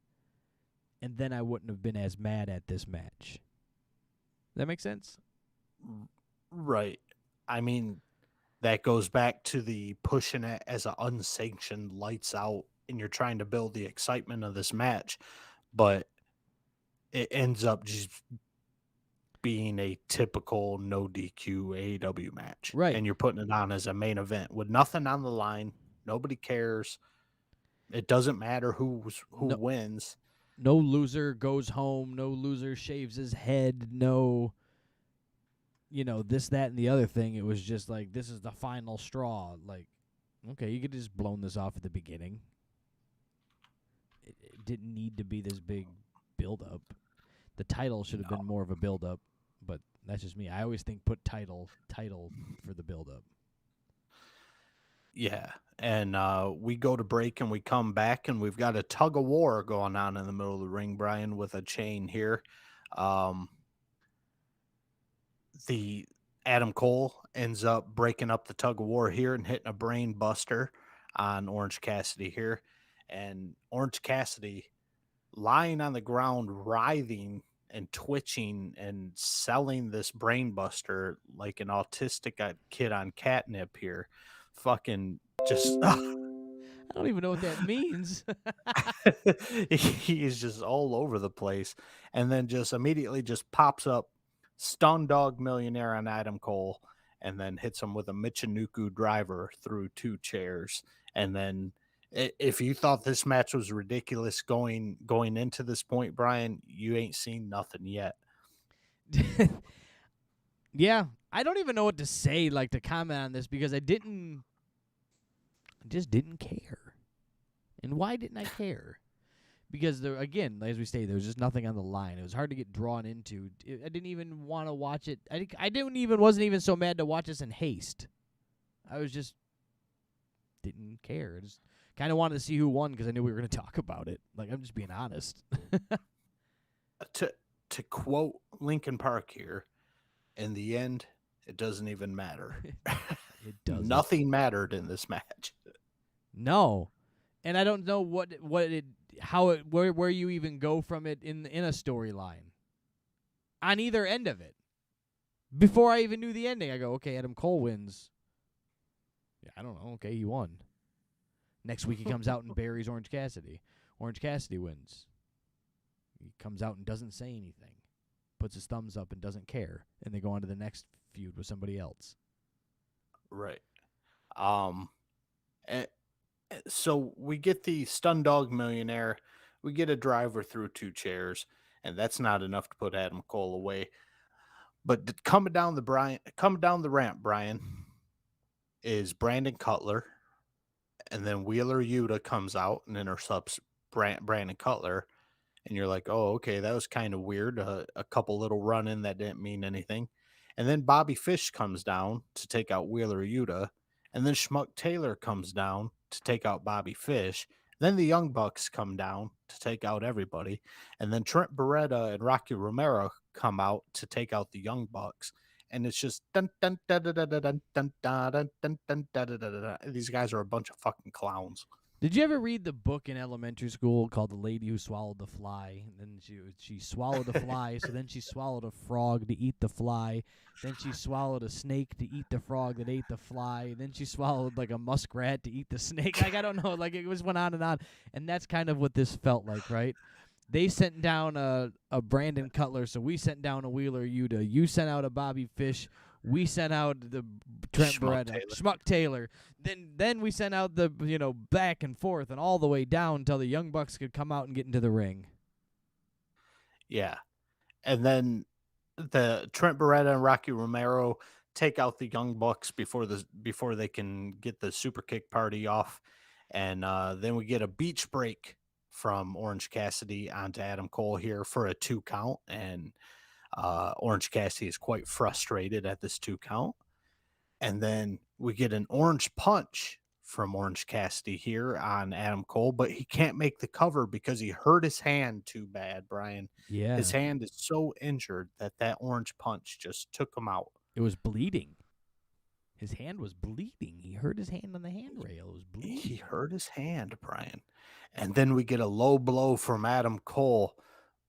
Speaker 2: And then I wouldn't have been as mad at this match. Does that make sense?
Speaker 3: Right. I mean, that goes back to the pushing it as an unsanctioned lights out, and you're trying to build the excitement of this match, but it ends up just being a typical no DQ AEW match.
Speaker 2: Right.
Speaker 3: And you're putting it on as a main event with nothing on the line. Nobody cares. It doesn't matter who wins.
Speaker 2: No loser goes home. No loser shaves his head. No, this, that, and the other thing. It was just like, this is the final straw. Like, okay, you could just blown this off at the beginning. It didn't need to be this big build-up. The title should have been more of a build-up, but that's just me. I always think put title for the build-up.
Speaker 3: Yeah, and we go to break and we come back and we've got a tug of war going on in the middle of the ring, Brian, with a chain here. The Adam Cole ends up breaking up the tug of war here and hitting a brain buster on Orange Cassidy here. And Orange Cassidy lying on the ground, writhing and twitching and selling this brain buster like an autistic kid on catnip here. Fucking just
Speaker 2: I don't even know what that means.
Speaker 3: he is just all over the place, and then just immediately just pops up Stun Dog Millionaire on Adam Cole, and then hits him with a Michinoku driver through 2 chairs. And then if you thought this match was ridiculous going into this point, Brian, you ain't seen nothing yet.
Speaker 2: Yeah, I don't even know what to say, like, to comment on this, because I just didn't care. And why didn't I care? Because, again, as we say, there was just nothing on the line. It was hard to get drawn into. I didn't even want to watch it. I wasn't even so mad to watch this in haste. I was just didn't care. I just kind of wanted to see who won because I knew we were going to talk about it. Like, I'm just being honest.
Speaker 3: To quote Linkin Park here, in the end, it doesn't even matter.
Speaker 2: It doesn't.
Speaker 3: Nothing mattered in this match.
Speaker 2: No. And I don't know where you even go from it in a storyline. On either end of it. Before I even knew the ending, I go, okay, Adam Cole wins. Yeah, I don't know. Okay, he won. Next week he comes out and buries Orange Cassidy. Orange Cassidy wins. He comes out and doesn't say anything. Puts his thumbs up and doesn't care. And they go on to the next feud with somebody else.
Speaker 3: Right. So we get the Stun Dog Millionaire. We get a driver through 2 chairs, and that's not enough to put Adam Cole away. But coming down the ramp, Brian, is Brandon Cutler, and then Wheeler Yuta comes out and intercepts Brandon Cutler, and you're like, oh, okay, that was kind of weird. A couple little run-in that didn't mean anything. And then Bobby Fish comes down to take out Wheeler Yuta, and then Schmuck Taylor comes down to take out Bobby Fish. Then the Young Bucks come down to take out everybody. And then Trent Beretta and Rocky Romero come out to take out the Young Bucks. And it's just dun dun dun dun dun dun dun dun dun dun dun dun. These guys are a bunch of fucking clowns.
Speaker 2: Did you ever read the book in elementary school called The Lady Who Swallowed the Fly? And then she swallowed the fly, so then she swallowed a frog to eat the fly. Then she swallowed a snake to eat the frog that ate the fly. Then she swallowed like a muskrat to eat the snake. Like, I don't know. Like, it was went on and on. And that's kind of what this felt like, right? They sent down a Brandon Cutler, so we sent down a Wheeler Yuta. You sent out a Bobby Fish. We sent out the Trent Beretta, Schmuck Taylor. Then we sent out the back and forth and all the way down until the Young Bucks could come out and get into the ring.
Speaker 3: Yeah, and then the Trent Beretta and Rocky Romero take out the Young Bucks before they can get the super kick party off, and then we get a beach break from Orange Cassidy onto Adam Cole here for a 2 count, and Orange Cassidy is quite frustrated at this 2 count. And then we get an orange punch from Orange Cassidy here on Adam Cole, but he can't make the cover because he hurt his hand too bad, Brian.
Speaker 2: Yeah.
Speaker 3: His hand is so injured that orange punch just took him out.
Speaker 2: It was bleeding. His hand was bleeding. He hurt his hand on the handrail. It was bleeding.
Speaker 3: He hurt his hand, Brian. And then we get a low blow from Adam Cole,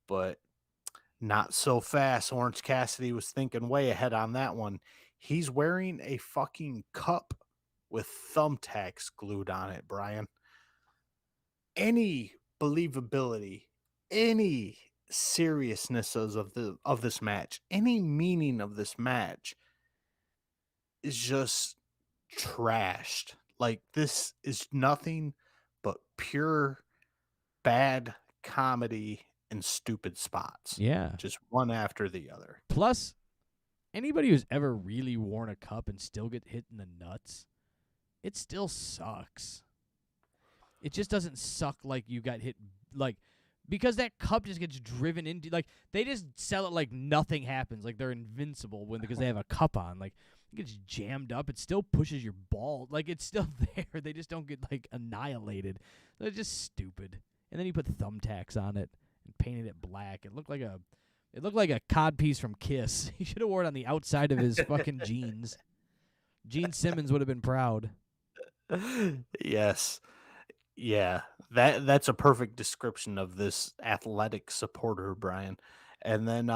Speaker 3: but not so fast. Orange Cassidy was thinking way ahead on that one. He's wearing a fucking cup with thumbtacks glued on it, Brian. Any believability, any seriousness of this match, any meaning of this match is just trashed. Like, this is nothing but pure bad comedy and stupid spots.
Speaker 2: Yeah.
Speaker 3: Just one after the other.
Speaker 2: Plus, anybody who's ever really worn a cup and still get hit in the nuts, it still sucks. It just doesn't suck like you got hit, like, because that cup just gets driven into, like, they just sell it like nothing happens, like they're invincible because they have a cup on. Like, it gets jammed up, it still pushes your ball, like, it's still there. They just don't get, like, annihilated. They're just stupid. And then he put thumbtacks on it and painted it black. It looked like a codpiece from Kiss. He should have worn it on the outside of his fucking jeans. Gene Simmons would have been proud.
Speaker 3: Yes. Yeah. That's a perfect description of this athletic supporter, Brian. And then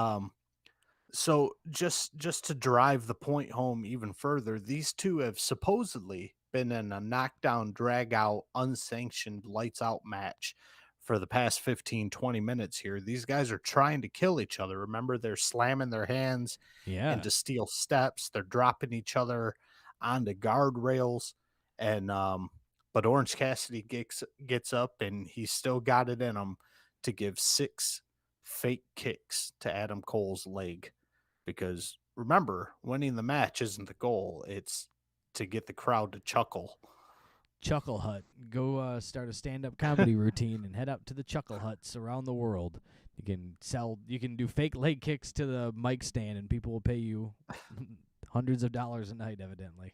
Speaker 3: so just to drive the point home even further, these two have supposedly been in a knockdown, drag out, unsanctioned, lights out match for the past 15, 20 minutes here. These guys are trying to kill each other. Remember, they're slamming their hands into steel steps. They're dropping each other onto guardrails. And but Orange Cassidy gets up and he's still got it in him to give 6 fake kicks to Adam Cole's leg. Because remember, winning the match isn't the goal. It's to get the crowd to chuckle.
Speaker 2: Chuckle Hut. Go start a stand-up comedy routine and head up to the Chuckle Huts around the world. You can do fake leg kicks to the mic stand and people will pay you hundreds of dollars a night, evidently.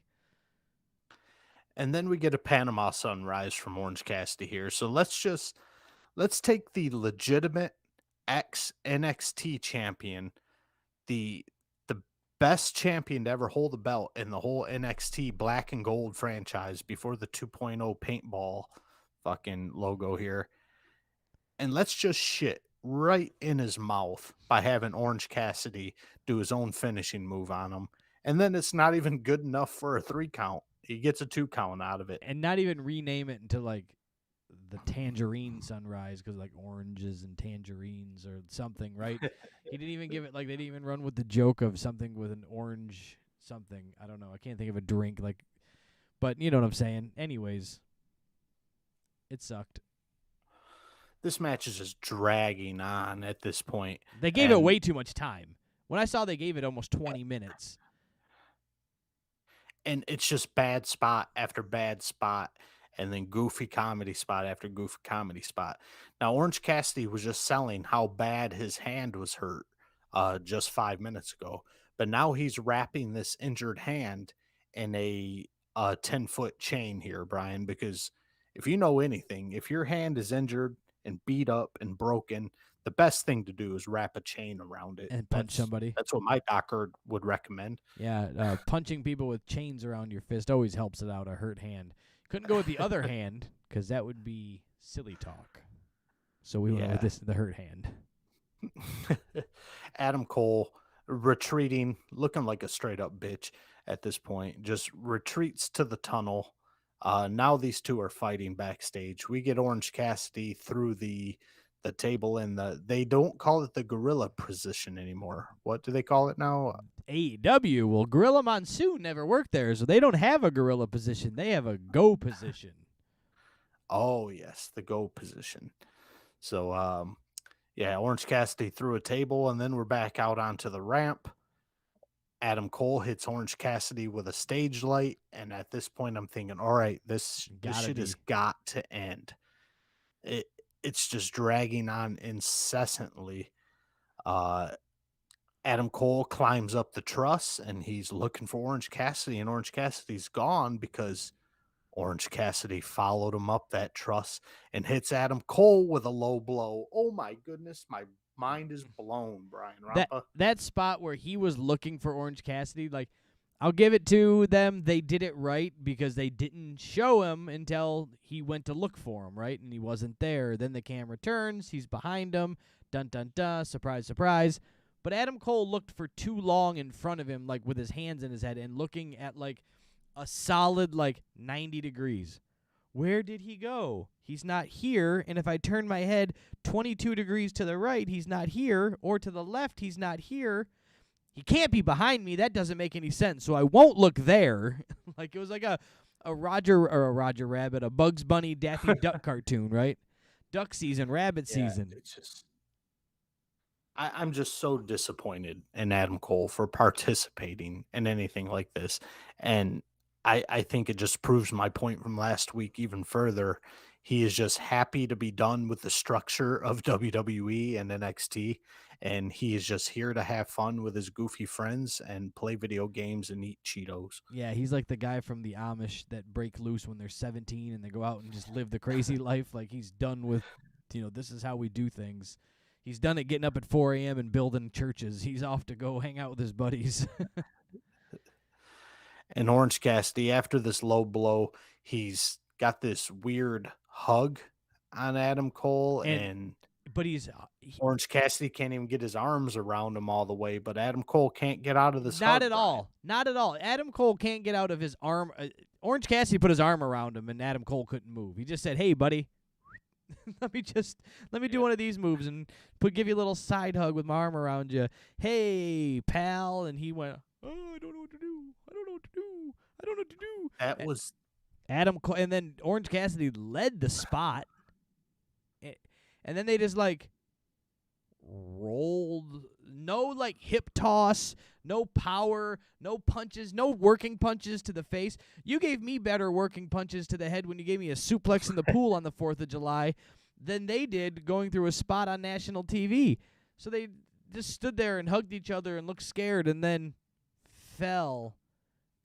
Speaker 3: And then we get a Panama Sunrise from Orange Cassidy here. So let's take the legitimate ex-NXT champion, the best champion to ever hold a belt in the whole NXT black and gold franchise before the 2.0 paintball fucking logo here. And let's just shit right in his mouth by having Orange Cassidy do his own finishing move on him. And then it's not even good enough for a 3 count. He gets a 2 count out of it.
Speaker 2: And not even rename it into, like, the Tangerine Sunrise because, like, oranges and tangerines or something, right? He didn't even give it, like, they didn't even run with the joke of something with an orange something. I don't know. I can't think of a drink, like, but you know what I'm saying. Anyways, it sucked.
Speaker 3: This match is just dragging on at this point.
Speaker 2: They gave it way too much time. When I saw they gave it almost 20 minutes.
Speaker 3: And it's just bad spot after bad spot, and then goofy comedy spot after goofy comedy spot. Now, Orange Cassidy was just selling how bad his hand was hurt just 5 minutes ago. But now he's wrapping this injured hand in a 10-foot chain here, Brian, because if you know anything, if your hand is injured and beat up and broken, the best thing to do is wrap a chain around it.
Speaker 2: And punch somebody.
Speaker 3: That's what my doctor would recommend.
Speaker 2: Yeah, punching people with chains around your fist always helps it out, a hurt hand. Couldn't go with the other hand because that would be silly talk. So we went with the hurt hand.
Speaker 3: Adam Cole retreating, looking like a straight-up bitch at this point, just retreats to the tunnel. Now these two are fighting backstage. We get Orange Cassidy through the table, and they don't call it the gorilla position anymore. What do they call it now?
Speaker 2: AEW. Well, Gorilla Monsoon never worked there, so they don't have a gorilla position. They have a go position.
Speaker 3: Oh, yes, the go position. So, Orange Cassidy through a table, and then we're back out onto the ramp. Adam Cole hits Orange Cassidy with a stage light, and at this point I'm thinking, all right, this shit has got to end. It's just dragging on incessantly. Adam Cole climbs up the truss, and he's looking for Orange Cassidy, and Orange Cassidy's gone because Orange Cassidy followed him up that truss and hits Adam Cole with a low blow. Oh, my goodness. My mind is blown, Brian
Speaker 2: that
Speaker 3: Rampa.
Speaker 2: that spot where he was looking for Orange Cassidy, like, I'll give it to them. They did it right because they didn't show him until he went to look for him, right? And he wasn't there. Then the camera turns. He's behind him. Dun, dun, dun. Surprise, surprise. But Adam Cole looked for too long in front of him, like with his hands in his head and looking at like a solid like 90 degrees. Where did he go? He's not here. And if I turn my head 22 degrees to the right, he's not here. Or to the left, he's not here. He can't be behind me. That doesn't make any sense. So I won't look there. Like it was like a Roger Rabbit, a Bugs Bunny, Daffy Duck cartoon, right? Duck season, rabbit season.
Speaker 3: It's just, I'm just so disappointed in Adam Cole for participating in anything like this. And I think it just proves my point from last week even further. He is just happy to be done with the structure of WWE and NXT. And he is just here to have fun with his goofy friends and play video games and eat Cheetos.
Speaker 2: Yeah, he's like the guy from the Amish that break loose when they're 17 and they go out and just live the crazy life. Like he's done with, this is how we do things. He's done it getting up at 4 a.m. and building churches. He's off to go hang out with his buddies.
Speaker 3: And Orange Cassidy, after this low blow, he's got this weird hug on Adam Cole,
Speaker 2: but
Speaker 3: Orange Cassidy can't even get his arms around him all the way, but Adam Cole can't get out of this hug.
Speaker 2: Not at all. Adam Cole can't get out of his arm. Orange Cassidy put his arm around him, and Adam Cole couldn't move. He just said, "Hey, buddy, let me do one of these moves and give you a little side hug with my arm around you. Hey, pal." And he went, "Oh, I don't know what to do. I don't know what to do. I don't know what to do."
Speaker 3: That was
Speaker 2: Adam Cole, and then Orange Cassidy led the spot, and then they just like rolled. No like hip toss, no power, no punches, no working punches to the face. You gave me better working punches to the head when you gave me a suplex in the pool on the 4th of July than they did going through a spot on national TV. So they just stood there and hugged each other and looked scared and then fell.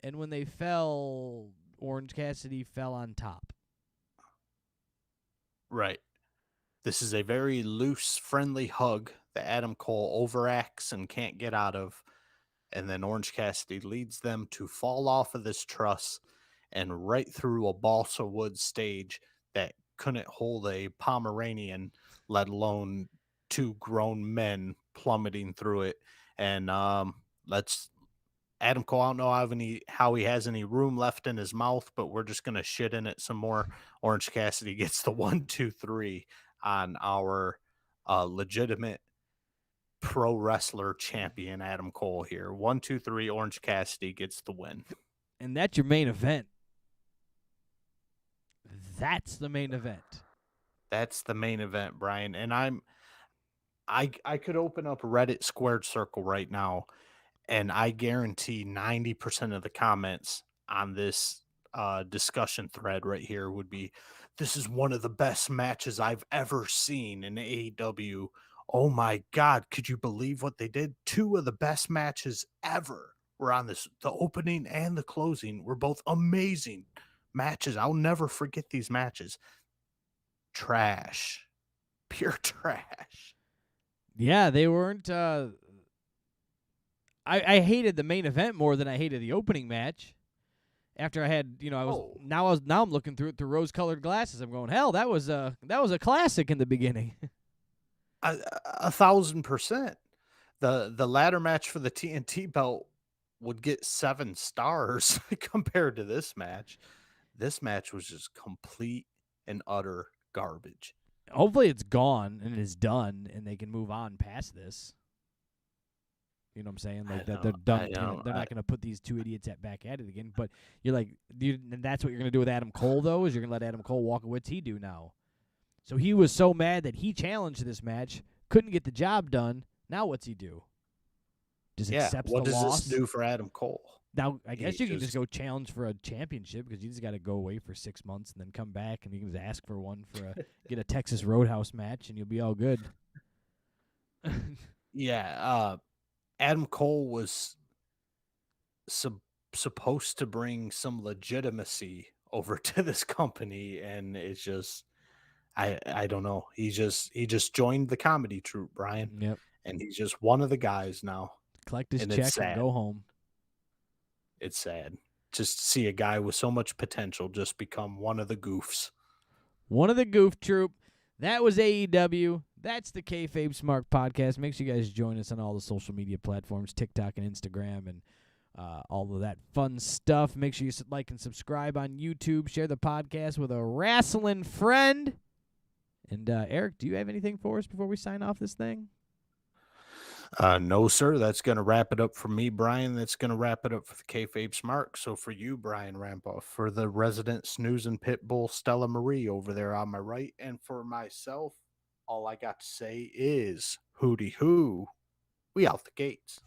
Speaker 2: And when they fell, Orange Cassidy fell on top.
Speaker 3: right. This is a very loose, friendly hug that Adam Cole overacts and can't get out of. And then Orange Cassidy leads them to fall off of this truss and right through a balsa wood stage that couldn't hold a Pomeranian, let alone two grown men plummeting through it. And Adam Cole, I don't know how he has any room left in his mouth, but we're just going to shit in it some more. Orange Cassidy gets the 1, 2, 3 on our legitimate pro wrestler champion, Adam Cole here. 1, 2, 3, Orange Cassidy gets the win.
Speaker 2: And that's your main event. That's the main event.
Speaker 3: That's the main event, Brian. And I could open up Reddit Squared Circle right now, and I guarantee 90% of the comments on this discussion thread right here would be, "This is one of the best matches I've ever seen in AEW. Oh my God, could you believe what they did? 2 of the best matches ever were on this. The opening and the closing were both amazing matches. I'll never forget these matches." Trash. Pure trash.
Speaker 2: Yeah, they weren't. I hated the main event more than I hated the opening match. After I had, now I'm looking through it through rose-colored glasses. I'm going, hell, that was a classic in the beginning.
Speaker 3: 1,000%. The ladder match for the TNT belt would get 7 stars compared to this match. This match was just complete and utter garbage.
Speaker 2: Hopefully it's gone and it's done and they can move on past this. You know what I'm saying? Like they're done. They're not going to put these two idiots back at it again. But you're like, and that's what you're going to do with Adam Cole, though, is you're going to let Adam Cole walk. What's he do now? So he was so mad that he challenged this match, couldn't get the job done. Now what's he do? Just accepts the loss?
Speaker 3: What does this do for Adam Cole?
Speaker 2: Now, I guess you can just go challenge for a championship because you just got to go away for 6 months and then come back and you can just ask for one get a Texas Roadhouse match and you'll be all good.
Speaker 3: Yeah, Adam Cole was supposed to bring some legitimacy over to this company, and it's just, I don't know. He just joined the comedy troupe, Brian,
Speaker 2: Yep.
Speaker 3: and he's just one of the guys now.
Speaker 2: Collect his
Speaker 3: And it's
Speaker 2: check and
Speaker 3: sad.
Speaker 2: go home.
Speaker 3: It's sad just to see a guy with so much potential just become one of the goofs.
Speaker 2: One of the goof troop. That was AEW. That's the KayFabe Smark podcast. Make sure you guys join us on all the social media platforms, TikTok and Instagram, and all of that fun stuff. Make sure you like and subscribe on YouTube. Share the podcast with a wrestling friend. And Eric, do you have anything for us before we sign off this thing?
Speaker 3: No, sir. That's going to wrap it up for me, Brian. That's going to wrap it up for the KayFabe Smark. So for you, Brian Rampa, for the resident snooze and pit bull Stella Marie over there on my right, and for myself, all I got to say is hooty hoo. We out the gates.